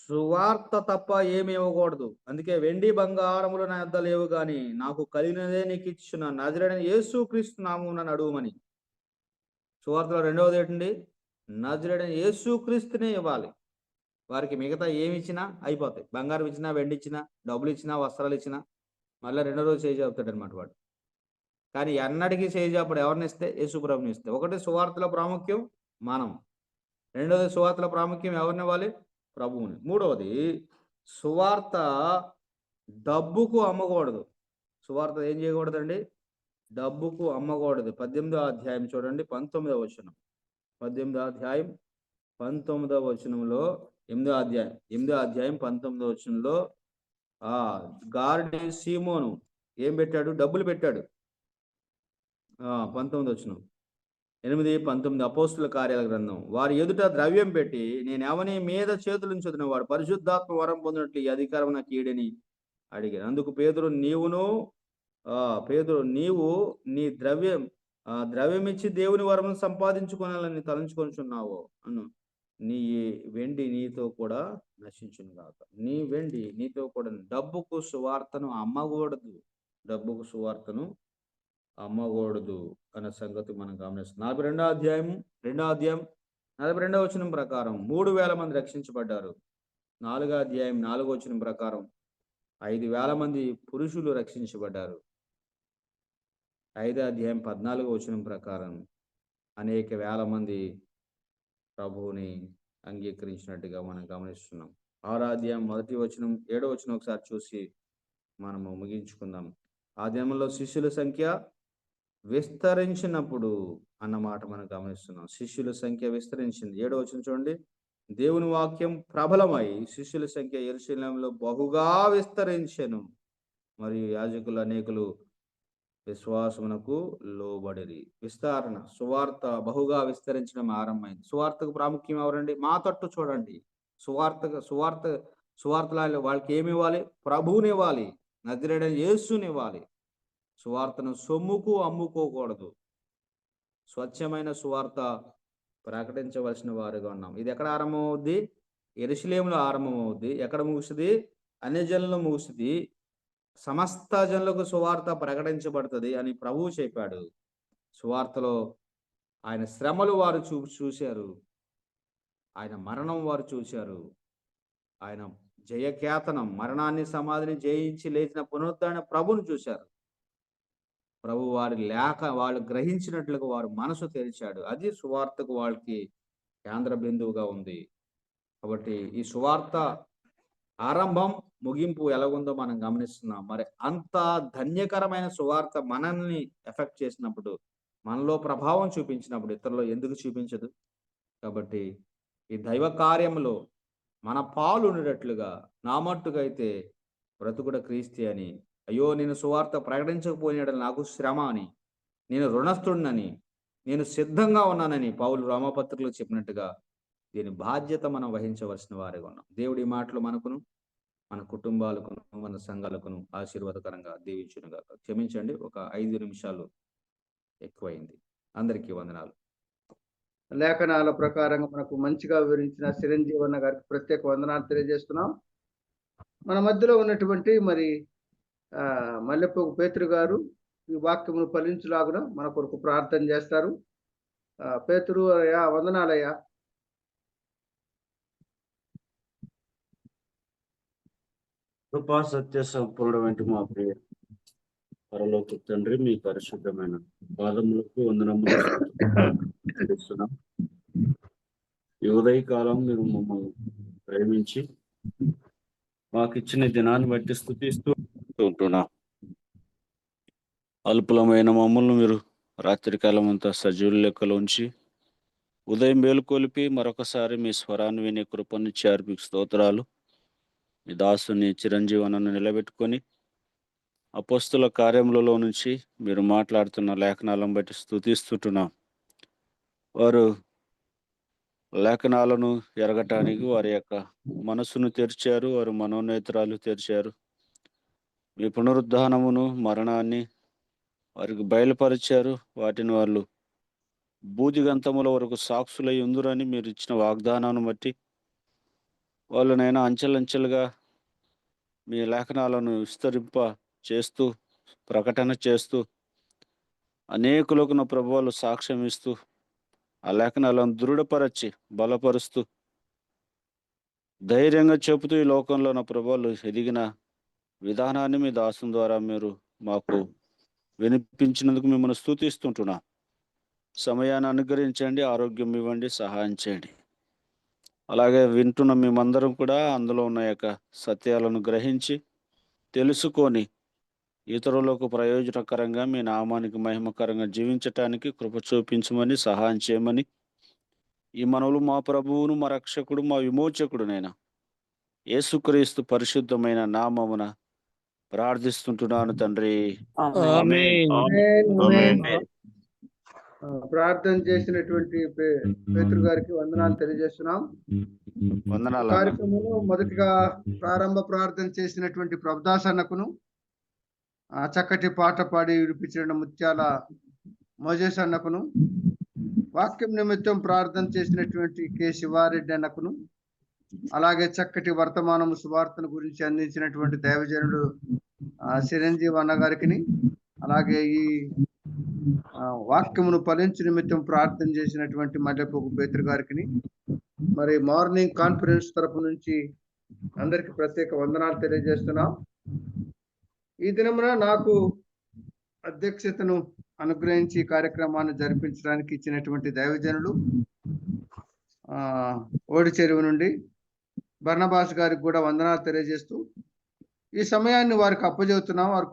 సువార్త తప్ప ఏమి ఇవ్వకూడదు. అందుకే వెండి బంగారములు నా యొద్ద లేవు గాని నాకు కలిగినదే నీకు ఇచ్చిన నజరేయుడైన యేసుక్రీస్తు నామమున అడుగుమని. సువార్తలో రెండవది ఏంటండి? నజరేయుడైన యేసుక్రీస్తునే ఇవ్వాలి. వారికి మిగతా ఏమి ఇచ్చినా అయిపోతాయి. బంగారం ఇచ్చినా, వెండి ఇచ్చినా, డబ్బులు ఇచ్చినా, వస్త్రాలు ఇచ్చినా మళ్ళీ రెండో రోజు చేయి చెప్తాడు అనమాట వాడు. కానీ ఎన్నటికీ చేయి చెప్పడు. ఎవరిని ఇస్తే? యేసుప్రభుని ఇస్తే. ఒకటి సువార్తలో ప్రాముఖ్యం మనం. రెండవది సువార్తలో ప్రాముఖ్యం ఎవరిని ఇవ్వాలి? ప్రభువుని. మూడవది సువార్త డబ్బుకు అమ్మకూడదు. సువార్త ఏం చేయకూడదండి? డబ్బుకు అమ్మకూడదు. 18వ అధ్యాయం చూడండి 19వ వచనం. 18వ అధ్యాయం 19వ వచనంలో 8వ అధ్యాయం 19వ వచనంలో గార్డి సీమోను ఏం పెట్టాడు? డబ్బులు పెట్టాడు. 19వ వచనం 8-19 అపోస్తుల కార్యాల గ్రంథం. వారి ఎదుట ద్రవ్యం పెట్టి, నేను ఎవని మీద చేతులు ఉంచుతున్న వాడు పరిశుద్ధాత్మ వరం పొందినట్లు ఈ అధికారం నాకు ఈడని అడిగాను. అందుకు పేతురు నీవు నీ ద్రవ్యమిచ్చి దేవుని వరం సంపాదించుకోవాలని తలంచుకొనిచున్నావు అను. నీ వెండి నీతో కూడా నశించును గాక. నీ వెండి నీతో కూడా. డబ్బుకు సువార్తను అమ్మకూడదు. డబ్బుకు సువార్తను అమ్మకూడదు అనే సంగతి మనం గమనిస్తాం. 42వ అధ్యాయం 42వ వచనం ప్రకారం 3,000 మంది రక్షించబడ్డారు. 4వ అధ్యాయం 4వ వచనం ప్రకారం 5,000 మంది పురుషులు రక్షించబడ్డారు. 5వ అధ్యాయం 14వ వచనం ప్రకారం అనేక వేల మంది ప్రభువుని అంగీకరించినట్టుగా మనం గమనిస్తున్నాం. 6వ అధ్యాయం 1వ వచనం 7వ వచనం ఒకసారి చూసి మనము ముగించుకుందాం. ఆ దినంలో శిష్యుల సంఖ్య విస్తరించినప్పుడు అన్నమాట మనం గమనిస్తున్నాం. శిష్యుల సంఖ్య విస్తరించింది. 7వ వచనం చూడండి. దేవుని వాక్యం ప్రబలమై శిష్యుల సంఖ్య యెరూషలేములో బహుగా విస్తరించెను. మరియు యాజకులు అనేకులు విశ్వాసమునకు లోబడిరి. విస్తరణ, సువార్త బహుగా విస్తరించడం ఆరంభమైంది. సువార్తకు ప్రాముఖ్యం ఎవరండి? మా తట్టు చూడండి. సువార్తల వాళ్ళకి ఏమి ఇవ్వాలి? ప్రభువుని ఇవ్వాలి, నజరేయుడైన యేసుని ఇవ్వాలి. సువార్తను సొమ్ముకు అమ్ముకోకూడదు. స్వచ్ఛమైన సువార్త ప్రకటించవలసిన వారుగా ఉన్నాం. ఇది ఎక్కడ ఆరంభమవుద్ది? యెరూషలేములో ఆరంభమవుద్ది. ఎక్కడ ముగుస్తుంది? అన్ని జనులు ముగుస్తుంది. సమస్త జనులకు సువార్త ప్రకటించబడుతుంది అని ప్రభువు చెప్పాడు. సువార్తలో ఆయన శ్రమలు వారు చూశారు, ఆయన మరణం వారు చూశారు, ఆయన జయఖ్యాతనం, మరణాన్ని సమాధిని జయించి లేచిన పునరుద్ధరణ ప్రభువును చూశారు. ప్రభు వాళ్ళు గ్రహించినట్లుగా వారు మనసు తెరిచాడు. అది సువార్తకు వాళ్ళకి కేంద్ర బిందువుగా ఉంది. కాబట్టి ఈ సువార్త ఆరంభం ముగింపు ఎలాగుందో మనం గమనిస్తున్నాం. మరి అంత ధన్యకరమైన సువార్త మనల్ని ఎఫెక్ట్ చేసినప్పుడు, మనలో ప్రభావం చూపించినప్పుడు ఇతరులు ఎందుకు చూపించదు? కాబట్టి ఈ దైవ కార్యంలో మన పాలు ఉండేటట్లుగా, నా మట్టుగా అయితే బ్రతుకుడ క్రీస్తు అని, అయ్యో నేను సువార్త ప్రకటించకపోయినాడు నాకు శ్రమ అని, నేను రుణస్థుడినని, నేను సిద్ధంగా ఉన్నానని పౌలు రోమపత్రికలో చెప్పినట్టుగా దీని బాధ్యత మనం వహించవలసిన వారిగా ఉన్నాం. దేవుడి మాటలు మనకును, మన కుటుంబాలకును, మన సంఘాలకును ఆశీర్వాదకరంగా దీవించునుగా. క్షమించండి, ఒక 5 నిమిషాలు ఎక్కువైంది. అందరికీ వందనాలు. లేఖనాల ప్రకారంగా మనకు మంచిగా వివరించిన చిరంజీవన్న గారికి ప్రత్యేక వందనాలు తెలియజేస్తున్నాం. మన మధ్యలో ఉన్నటువంటి మరి మల్లెపోగు పేతురు గారు ఈ వాక్యమును ఫలించులాగున మన కొరకు ప్రార్థన చేస్తారు. పేతురు అయ్యా, వందనాలయ్యా. కృపా సత్య సంపూర్ణమైన మా ప్రియ పరలోక తండ్రి, మీ పరిశుద్ధమైన పాదములకు వందనములు తెలుస్తున్నాం. ఈ ఉదయకాలం మీరు మమ్మల్ని ప్రేమించి మాకు ఇచ్చిన దినాన్ని బట్టి స్తుతిస్తూ ఉంటున్నాం. అల్పులమైన మమ్మల్ని మీరు రాత్రికాలం అంతా సజీవుల లెక్కలో ఉంచి ఉదయం మేలుకొలిపి మరొకసారి మీ స్వరాన్ని వినే కృపనిచ్చారు. మీకు స్తోత్రాలు. మీ దాసుని చిరంజీవనను నిలబెట్టుకొని అపోస్తుల కార్యములలో నుంచి మీరు మాట్లాడుతున్న లేఖనాలను బట్టి స్తుతిస్తుంటున్నాం. వారు లేఖనాలను ఎరగటానికి వారి యొక్క మనసును తెరిచారు, వారు మనోనేత్రాలు తెరిచారు. మీ పునరుద్ధానమును, మరణాన్ని వారికి బయలుపరిచారు. వాటిని వాళ్ళు బూదిగంతముల వరకు సాక్షులై ఉందురని మీరు ఇచ్చిన వాగ్దానాన్ని బట్టి వాళ్ళనైనా అంచెలంచెలుగా మీ లేఖనాలను విస్తరింప చేస్తూ, ప్రకటన చేస్తూ, అనేకులకు నా ప్రభువులు సాక్ష్యం ఇస్తూ, ఆ లేఖనాలను దృఢపరచి బలపరుస్తూ, ధైర్యంగా చెబుతూ ఈ లోకంలో నా ప్రభువులు ఎదిగిన విధానాన్ని మీ దాసం ద్వారా మీరు మాకు వినిపించినందుకు మిమ్మల్ని స్తుతిస్తుంటున్నా. సమయాన్ని అనుగ్రహించండి, ఆరోగ్యం ఇవ్వండి, సహాయం చేయండి. అలాగే వింటున్న మేమందరం కూడా అందులో ఉన్న యొక్క సత్యాలను గ్రహించి తెలుసుకొని ఇతరులకు ప్రయోజనకరంగా మీ నామానికి మహిమకరంగా జీవించటానికి కృప చూపించమని, సహాయం చేయమని ఈ మనవులు మా ప్రభువును, మా రక్షకుడు, మా విమోచకుడునైనా యేసుక్రీస్తు పరిశుద్ధమైన నామమున ప్రార్థిస్తుంటున్నాను తండ్రి. ఆమేన్. ప్రార్థన చేసినటువంటి పేతురు గారికి వందనాలు తెలియజేస్తున్నాం. వందనాలు. కార్యక్రమంలో మొదటిగా ప్రారంభ ప్రార్థన చేసినటువంటి ప్రభుదాస్ అన్నకును, చక్కటి పాట పాడి వినిపించిన ముత్యాల మోజేస్ అన్నకును, వాక్యం నిమిత్తం ప్రార్థన చేసినటువంటి కె శివారెడ్డి అన్నకును, అలాగే చక్కటి వర్తమానము సువార్తను గురించి అందించినటువంటి దైవజనుడు చిరంజీవి అన్న గారికి, అలాగే ఈ వాక్యమును ఫలించు నిమిత్తం ప్రార్థన చేసినటువంటి మల్లెపోగు పేతురు గారికి, మరి మార్నింగ్ కాన్ఫరెన్స్ తరపు నుంచి అందరికి ప్రత్యేక వందనాలు తెలియజేస్తున్నాం. ఈ దినమున నాకు అధ్యక్షతను అనుగ్రహించి కార్యక్రమాన్ని జరిపించడానికి ఇచ్చినటువంటి దైవజనులు ఓడి చెరువు నుండి బర్నబాస్ గారికి కూడా వందనాలు తెలియజేస్తూ ఈ సమయాన్ని వారికి అప్పజెబుతున్నాం. వారు